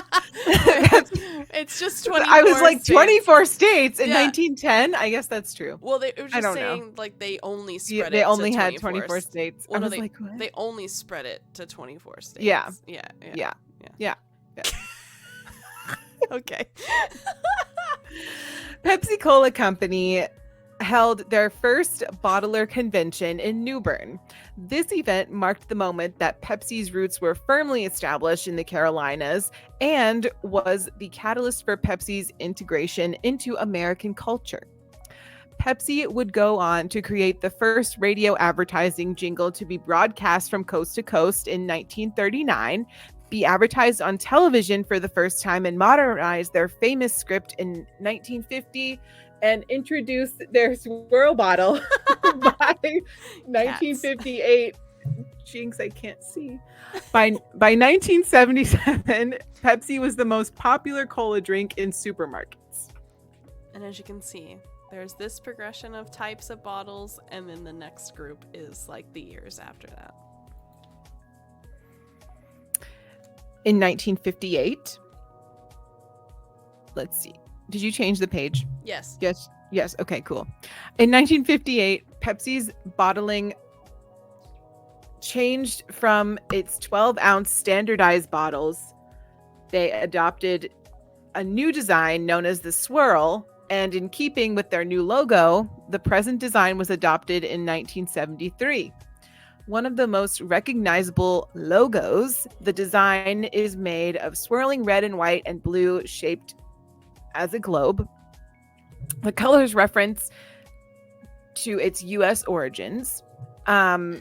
It's just 24 I was like states. 24 states in 1910. I guess that's true. Well, it was I just don't saying know. like they only spread it. They only to had 24 states. Well, I no, was like, what? they only spread it to 24 states. Yeah. Yeah. Okay. Pepsi Cola Company held their first bottler convention in New Bern. This event marked the moment that Pepsi's roots were firmly established in the Carolinas and was the catalyst for Pepsi's integration into American culture. Pepsi would go on to create the first radio advertising jingle to be broadcast from coast to coast in 1939, be advertised on television for the first time, and modernize their famous script in 1950, and introduce their swirl bottle by 1958. Jinx, I can't see. By 1977, Pepsi was the most popular cola drink in supermarkets. And as you can see, there's this progression of types of bottles, and then the next group is like the years after that. In 1958, let's see. Did you change the page? Yes. Yes. Okay, cool. In 1958, Pepsi's bottling changed from its 12-ounce standardized bottles. They adopted a new design known as the swirl, and in keeping with their new logo, the present design was adopted in 1973. One of the most recognizable logos, the design is made of swirling red and white and blue shaped as a globe. The colors reference to its U.S. origins. I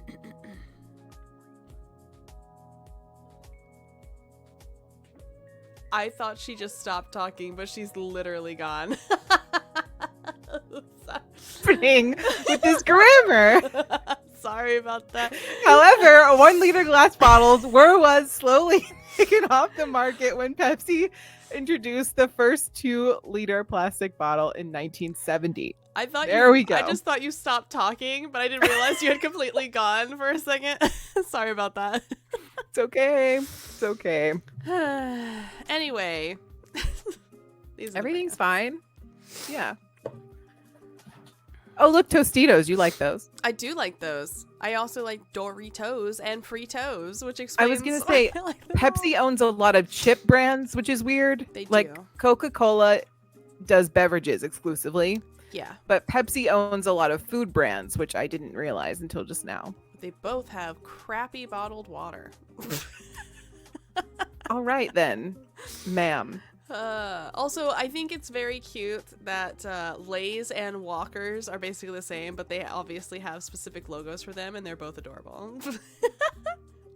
thought she just stopped talking, but she's literally gone. Happening with this grammar. Sorry about that. However, 1 liter glass bottles was slowly taken off the market when Pepsi introduced the first 2 liter plastic bottle in 1970. There we go. I just thought you stopped talking, but I didn't realize you had completely gone for a second. Sorry about that. It's okay. It's okay. Anyway. Everything's fine. Yeah. Oh, look, Tostitos. You like those? I do like those. I also like Doritos and Fritos, which explains I was going to say, Pepsi owns a lot of chip brands, which is weird. They do. Like, Coca-Cola does beverages exclusively. Yeah. But Pepsi owns a lot of food brands, which I didn't realize until just now. They both have crappy bottled water. All right, then, ma'am. Also, I think it's very cute that Lay's and Walker's are basically the same, but they obviously have specific logos for them, and they're both adorable.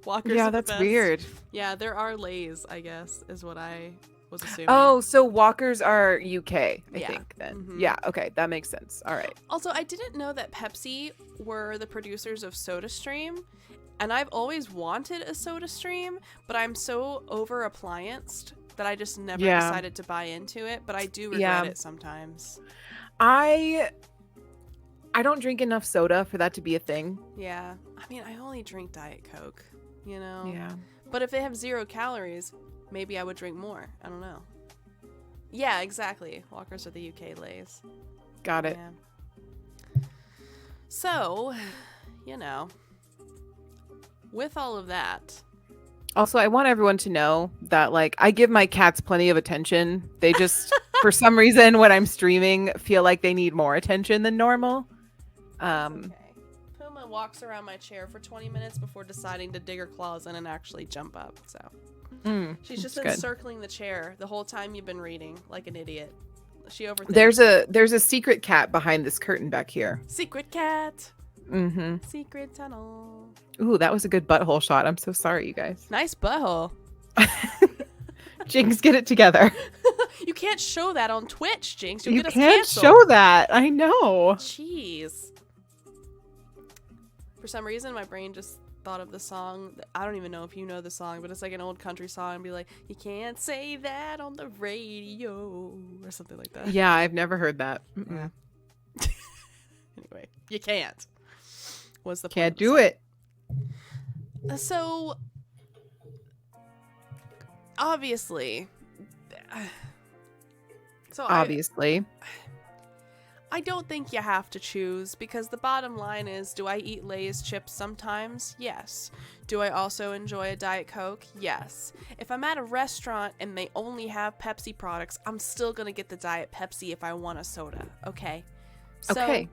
Walker's yeah, are the that's best. weird. Yeah, there are Lay's, I guess, is what I was assuming. Oh, so Walker's are UK, I Yeah. think, then. Mhm. Yeah, okay, that makes sense. All right. Also, I didn't know that Pepsi were the producers of SodaStream. And I've always wanted a soda stream, but I'm so over applianced that I just never decided to buy into it. But I do regret it sometimes. I don't drink enough soda for that to be a thing. Yeah. I mean, I only drink Diet Coke, you know? Yeah. But if they have 0 calories, maybe I would drink more. I don't know. Yeah, exactly. Walkers are the UK Lays. Got it. Yeah. So, you know, with all of that. Also, I want everyone to know that, like, I give my cats plenty of attention. They just, for some reason, when I'm streaming, feel like they need more attention than normal. Okay. Puma walks around my chair for 20 minutes before deciding to dig her claws in and actually jump up. So she's just been circling the chair the whole time you've been reading, like an idiot. She overthinks. There's a secret cat behind this curtain back here. Secret cat. Mm-hmm. Secret tunnel. Ooh, that was a good butthole shot. I'm so sorry, you guys. Nice butthole. Jinx, get it together. You can't show that on Twitch, Jinx. You can't show that. I know. Jeez. For some reason, my brain just thought of the song. I don't even know if you know the song, but it's like an old country song. And be like, you can't say that on the radio, or something like that. Yeah, I've never heard that. Yeah. Anyway, you can't. Was the can't do it. So obviously, I don't think you have to choose, because the bottom line is, do I eat Lay's chips sometimes? Yes. Do I also enjoy a Diet Coke? Yes. If I'm at a restaurant and they only have Pepsi products, I'm still gonna get the Diet Pepsi if I want a soda. Okay. So, okay.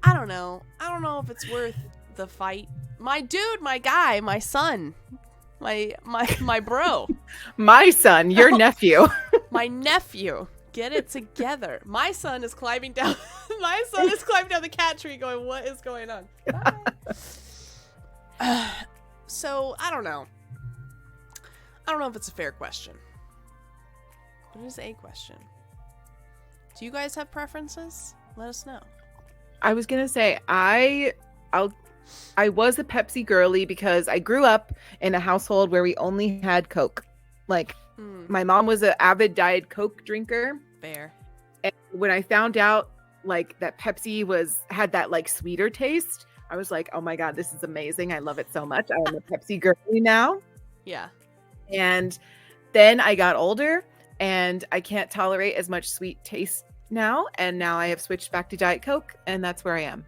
I don't know. I don't know if it's worth the fight. My dude, my guy, my son, my bro. My son, your nephew. My nephew. Get it together. My son is climbing down. My son is climbing down the cat tree, going, "What is going on?" So I don't know. I don't know if it's a fair question. But it is a question. Do you guys have preferences? Let us know. I was gonna say I was a Pepsi girly because I grew up in a household where we only had Coke. Like, my mom was an avid Diet Coke drinker. Fair. And when I found out like that Pepsi had that like sweeter taste, I was like, oh my God, this is amazing. I love it so much. I am a Pepsi girly now. Yeah. And then I got older and I can't tolerate as much sweet taste now. And now I have switched back to Diet Coke, and that's where I am.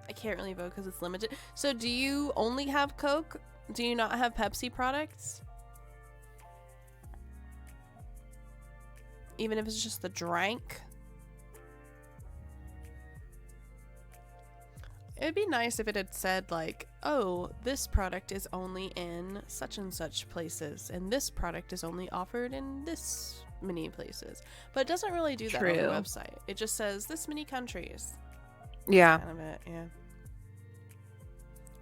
I can't really vote because it's limited. So do you only have Coke? Do you not have Pepsi products? Even if it's just the drink? It'd be nice if it had said, like, oh, this product is only in such and such places, and this product is only offered in this many places. But it doesn't really do that on the website. It just says this many countries. Yeah. That's kind of it, yeah.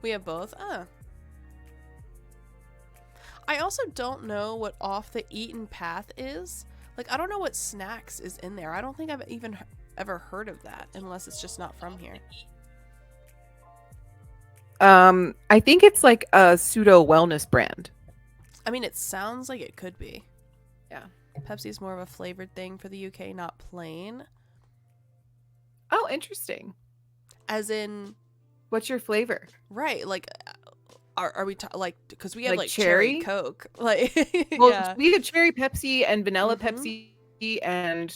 We have both. I also don't know what off the eaten path is. Like, I don't know what snacks is in there. I don't think I've even ever heard of that, unless it's just not from here. I think it's like a pseudo wellness brand. I mean, it sounds like it could be. Yeah. Pepsi's more of a flavored thing for the UK, not plain. Oh, interesting. As in, what's your flavor? Right, like, are we like, because we have like cherry Coke, like, well, yeah. We have cherry Pepsi and vanilla Pepsi and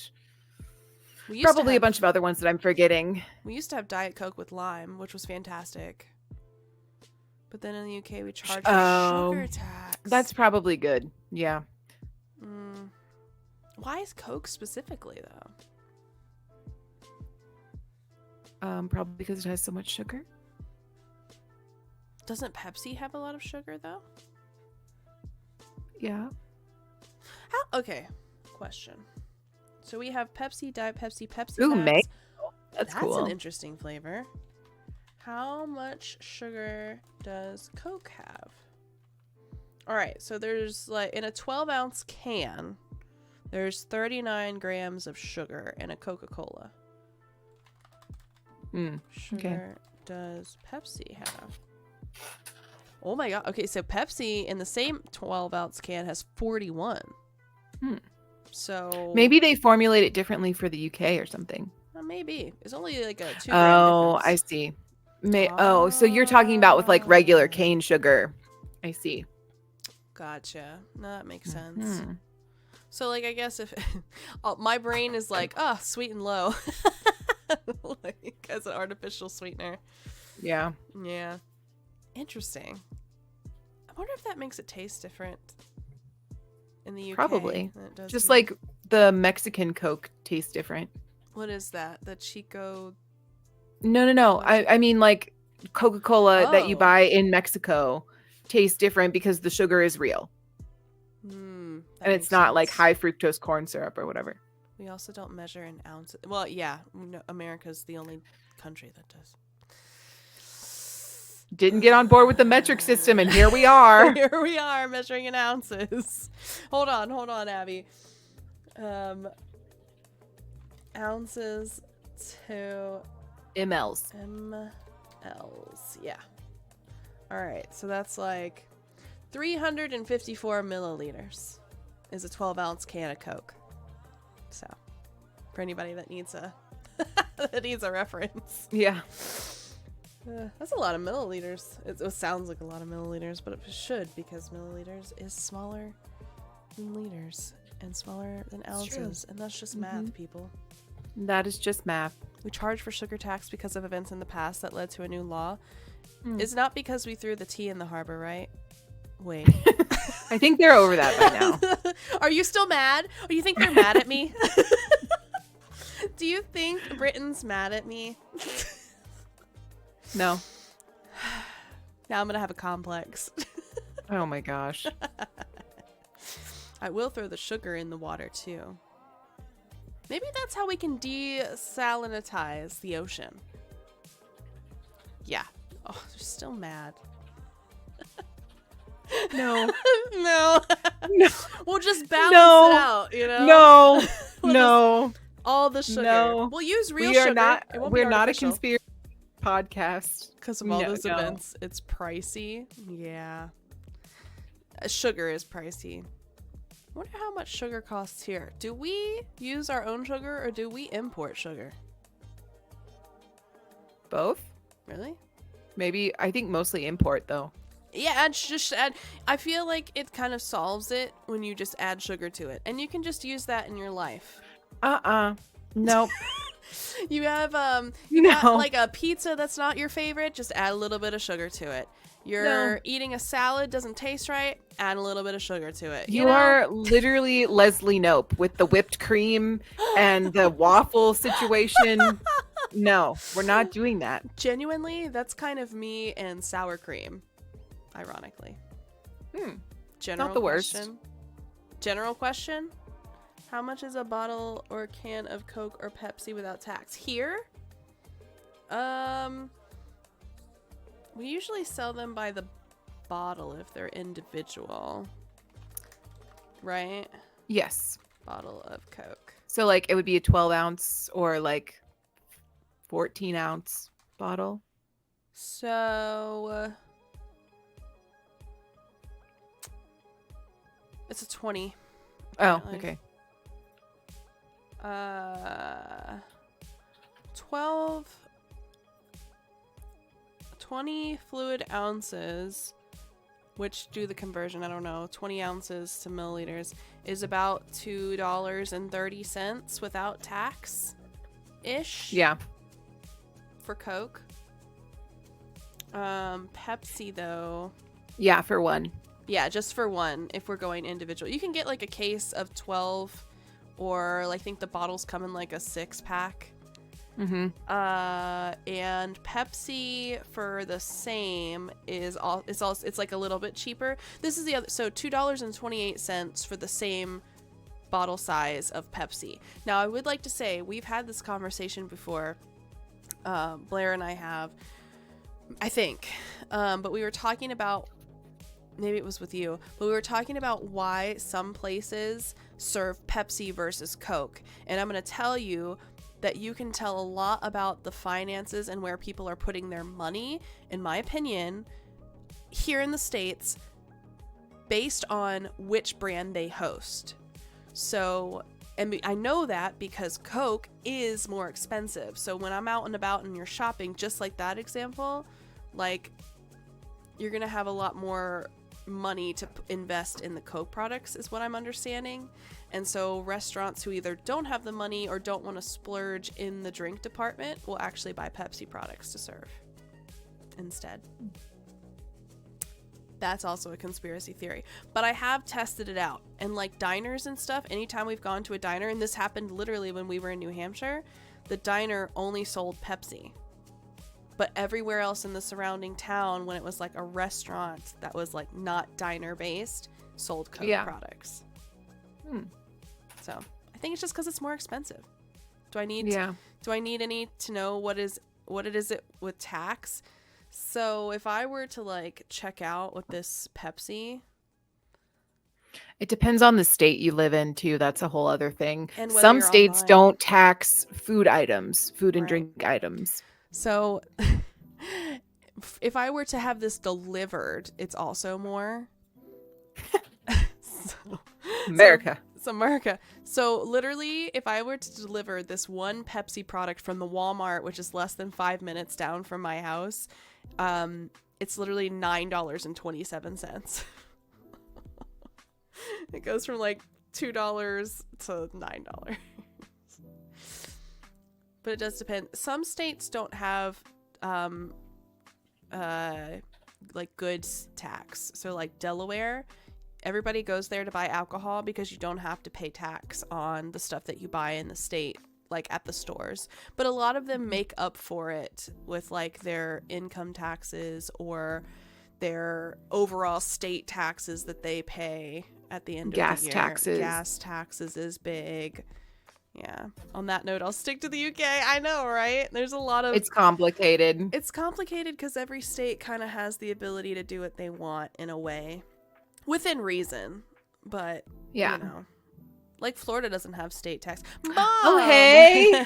probably a bunch of other ones that I'm forgetting. We used to have Diet Coke with lime, which was fantastic. But then in the UK, we charge sugar tax. That's probably good. Yeah. Why is Coke specifically, though? Probably because it has so much sugar. Doesn't Pepsi have a lot of sugar, though? Yeah. Okay. Question. So we have Pepsi, Diet Pepsi, Pepsi Ooh, Max. mango. That's cool. That's an interesting flavor. How much sugar does Coke have? All right, so there's like in a 12-ounce can, there's 39 grams of sugar in a Coca-Cola. Sugar does Pepsi have? Oh my god. Okay, so Pepsi in the same 12-ounce can has 41. So maybe they formulate it differently for the UK or something. Maybe. It's only like a 2 gram Oh, difference. I see. So you're talking about with like regular cane sugar. I see. Gotcha. No, that makes sense. So like, I guess if my brain is like, oh, sweet and low, like as an artificial sweetener. Yeah. Yeah. Interesting. I wonder if that makes it taste different in the UK. Probably. Than it does Just here. like the Mexican Coke tastes different. What is that? The Chico? No. I mean like Coca-Cola that you Oh. buy in Mexico tastes different because the sugar is real. That And makes it's not like sense. high fructose corn syrup or whatever. We also don't measure in ounces. Well, yeah, no, America's the only country that does. Didn't get on board with the metric system, and here we are. Here we are measuring in ounces. Hold on, Abby. Ounces to mLs. mLs. Yeah. All right, so that's like 354 milliliters is a 12-ounce can of Coke. So, for anybody that needs a reference. Yeah. That's a lot of milliliters. It sounds like a lot of milliliters, but it should, because milliliters is smaller than liters and smaller than ounces, and that's just math, people. That is just math. We charge for sugar tax because of events in the past that led to a new law. It's not because we threw the tea in the harbor, right? Wait. I think they're over that by now. Are you still mad? Or you think they're mad at me? Do you think Britain's mad at me? No. Now I'm gonna have a complex. Oh my gosh. I will throw the sugar in the water too. Maybe that's how we can desalinitize the ocean. Yeah. Oh, they're still mad. No. No. No. We'll just balance No. it out, you know? No. We'll No. all the sugar. No. We'll use real We sugar. are not. It won't be We're not a artificial. conspiracy podcast. Because of all No, those no. events, it's pricey. Yeah. Sugar is pricey. I wonder how much sugar costs here. Do we use our own sugar or do we import sugar? Both. Really? Maybe. I think mostly import though. Yeah, just add. I feel like it kind of solves it when you just add sugar to it. And you can just use that in your life. Nope. You have got No. like a pizza that's not your favorite, just add a little bit of sugar to it. You're eating a salad, doesn't taste right, add a little bit of sugar to it. You know? are literally Leslie Knope with the whipped cream and the waffle situation. No, we're not doing that. Genuinely, that's kind of me and sour cream, ironically. General Not the worst. question. General question. How much is a bottle or can of Coke or Pepsi without tax? Here? We usually sell them by the bottle if they're individual. Right? Yes. Bottle of Coke. So like it would be a 12 ounce or like 14 ounce bottle. So it's a 20. Oh, apparently. okay. 20 fluid ounces, which do the conversion, I don't know, 20 ounces to milliliters is about $2.30 without tax ish. Yeah. For Coke. Pepsi though. Yeah, for one. Yeah, just for one if we're going individual. You can get like a case of 12 or I think the bottles come in like a 6-pack. Mm-hmm. And Pepsi for the same is it's like a little bit cheaper. This is the other, so $2.28 for the same bottle size of Pepsi. Now I would like to say we've had this conversation before. Blair and I have, I think, but we were talking about, maybe it was with you, but we were talking about why some places serve Pepsi versus Coke. And I'm going to tell you that you can tell a lot about the finances and where people are putting their money, in my opinion, here in the States, based on which brand they host. So, and I know that because Coke is more expensive. So when I'm out and about and you're shopping, just like that example, like, you're going to have a lot more money to invest in the Coke products is what I'm understanding. And so restaurants who either don't have the money or don't want to splurge in the drink department will actually buy Pepsi products to serve instead. That's also a conspiracy theory. But I have tested it out. And like diners and stuff, anytime we've gone to a diner, and this happened literally when we were in New Hampshire, the diner only sold Pepsi. But everywhere else in the surrounding town, when it was like a restaurant that was like not diner based, sold Coke products. So I think it's just because it's more expensive. Do I need any to know what it is with tax? So if I were to like check out with this Pepsi, it depends on the state you live in too. That's a whole other thing. And some states online. don't tax food items, food and drink items. So if I were to have this delivered, it's also more. America. It's America. So literally, if I were to deliver this one Pepsi product from the Walmart, which is less than 5 minutes down from my house, it's literally $9.27. It goes from like $2 to $9. But it does depend. Some states don't have like goods tax. So like Delaware, everybody goes there to buy alcohol because you don't have to pay tax on the stuff that you buy in the state, like at the stores. But a lot of them make up for it with like their income taxes or their overall state taxes that they pay at the end of the year. Gas taxes is big. Yeah. On that note, I'll stick to the UK. I know, right? There's a lot of... It's complicated. It's complicated because every state kind of has the ability to do what they want in a way. Within reason. But, you know. Like Florida doesn't have state tax. Mom! Oh, hey.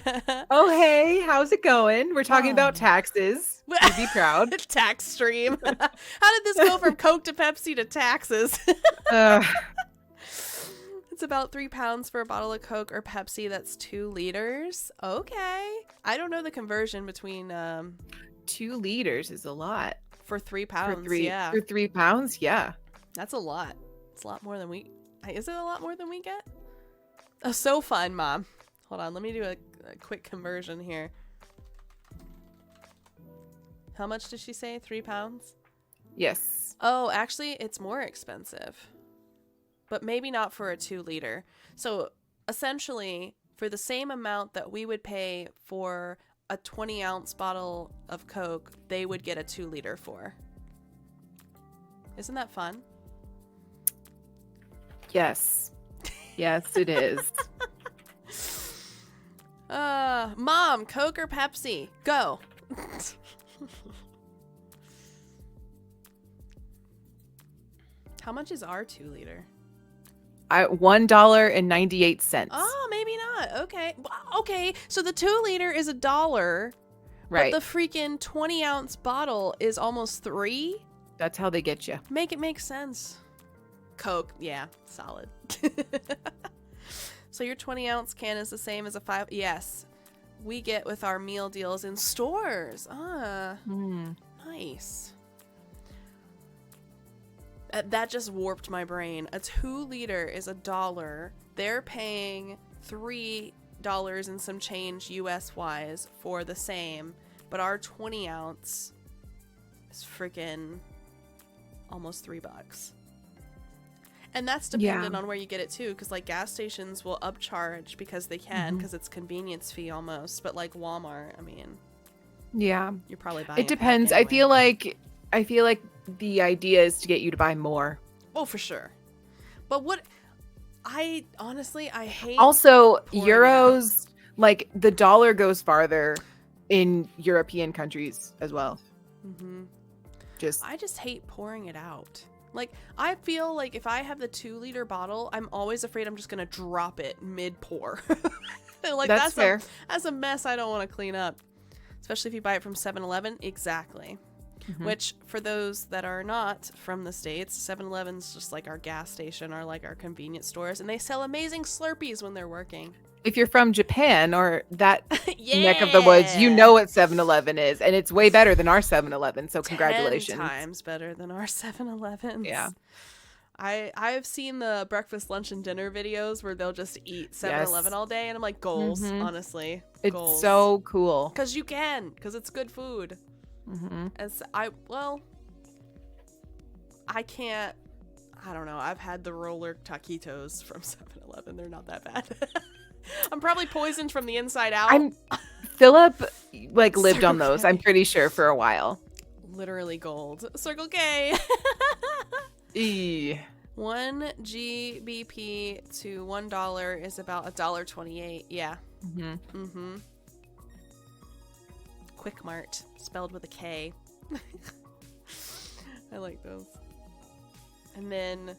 Oh, hey. How's it going? We're talking about taxes. You'd be proud. Tax stream. How did this go from Coke to Pepsi to taxes? It's about 3 pounds for a bottle of Coke or Pepsi. That's 2 liters. Okay. I don't know the conversion between 2 liters is a lot. For 3 pounds. For 3 pounds, yeah. That's a lot. It's a lot more than we... Is it a lot more than we get? Oh, so fun, Mom. Hold on. Let me do a quick conversion here. How much did she say? 3 pounds? Yes. Oh, actually, it's more expensive. But maybe not for a 2 liter. So essentially, for the same amount that we would pay for a 20-ounce bottle of Coke, they would get a 2 liter for. Isn't that fun? Yes. Yes, it is. Mom, Coke or Pepsi? Go. How much is our 2 liter? $1.98. Oh, maybe not. Okay. Okay. So the 2 liter is $1. Right. But the freaking 20-ounce bottle is almost $3. That's how they get you. Make it make sense. Coke. Yeah. Solid. So your 20-ounce can is the same as a 5. Yes. We get with our meal deals in stores. Nice. That just warped my brain. A 2 liter is $1. They're paying $3 and some change US wise for the same, but our 20 ounce is freaking almost $3. And that's dependent on where you get it too, because like gas stations will upcharge because they can, because it's convenience fee almost. But like Walmart, I mean, yeah, you're probably buying. It depends. Anyway. I feel like the idea is to get you to buy more. Oh, for sure. But what I hate. Also, euros, like the dollar goes farther in European countries as well. Mm-hmm. I just hate pouring it out. Like, I feel like if I have the 2-liter bottle, I'm always afraid I'm just going to drop it mid-pour. Like, that's fair. That's a mess I don't want to clean up. Especially if you buy it from 7-Eleven. Exactly. Mm-hmm. Which, for those that are not from the States, 7-Eleven's just like our gas station or like our convenience stores. And they sell amazing Slurpees when they're working. If you're from Japan or that neck of the woods, you know what 7-Eleven is. And it's way better than our 7-Eleven. So congratulations. 10 times better than our 7-Elevens. Yeah. I've seen the breakfast, lunch, and dinner videos where they'll just eat 7-Eleven all day. And I'm like, goals, honestly. It's goals. so cool. Because you can. Because it's good food. As I can't. I don't know. I've had the roller taquitos from 7-Eleven. They're not that bad. I'm probably poisoned from the inside out. Philip lived on those, I'm pretty sure, for a while. Literally gold. Circle K. 1 GBP to $1 is about $1.28. Yeah. Quick Mart, spelled with a K. I like those. And then,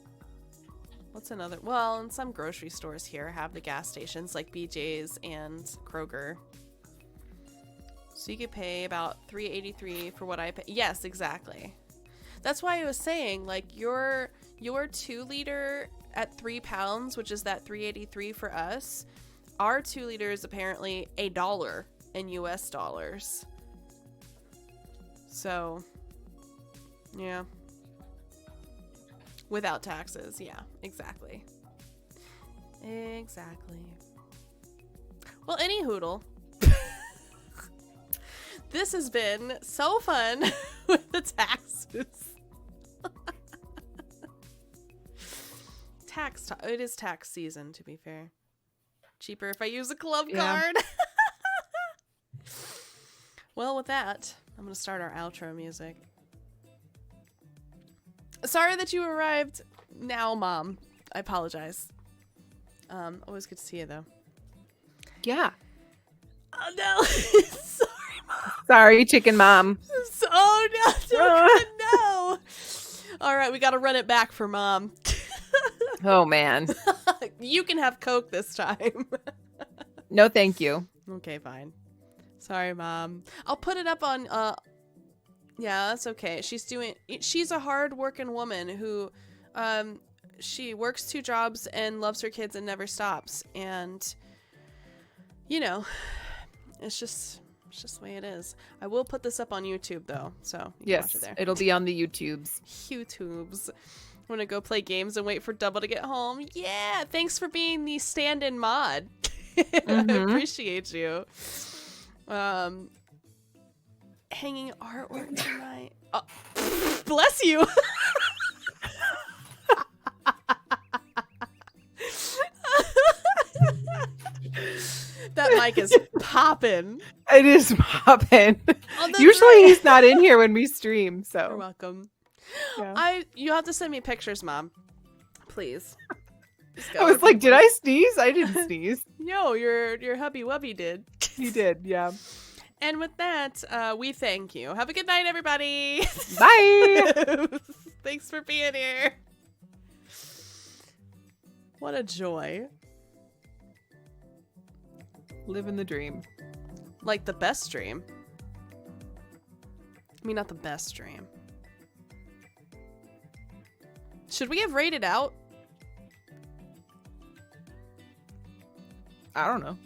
what's another? Well, and some grocery stores here have the gas stations like BJ's and Kroger. So you could pay about $3.83 for what I pay. Yes, exactly. That's why I was saying, like, your 2-liter at 3 pounds, which is that $3.83 for us. Our 2 liters apparently $1 in US dollars. So, yeah. Without taxes, yeah, exactly. Exactly. Well, any hoodle. This has been so fun with the taxes. It is tax season, to be fair. Cheaper if I use a club card. Well, with that, I'm going to start our outro music. Sorry that you arrived now, Mom. I apologize. Always good to see you, though. Yeah. Oh, no. Sorry, Mom. Sorry, chicken mom. Oh, no. No. All right, we got to run it back for Mom. Oh, man. You can have Coke this time. No, thank you. Okay, fine. Sorry, Mom. I'll put it up on, yeah, that's okay. She's a hard-working woman who, she works 2 jobs and loves her kids and never stops. And, you know, it's just the way it is. I will put this up on YouTube, though, so you can watch it there. It'll be on the YouTubes. I'm gonna go play games and wait for Double to get home. Yeah, thanks for being the stand-in mod. I appreciate you. Hanging artwork tonight. Oh, bless you. That mic is popping. It is popping. Usually he's not in here when we stream, so. You're welcome. Yeah. You have to send me pictures, Mom. Please. I was like, did I sneeze? I didn't sneeze. No, your hubby wubby did. He did, yeah. And with that, we thank you. Have a good night, everybody. Bye. Thanks for being here. What a joy. Living the dream. Like the best dream. I mean, not the best dream. Should we have rated out? I don't know.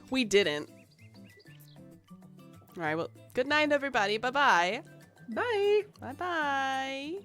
We didn't. All right, well, good night, everybody. Bye-bye. Bye. Bye-bye.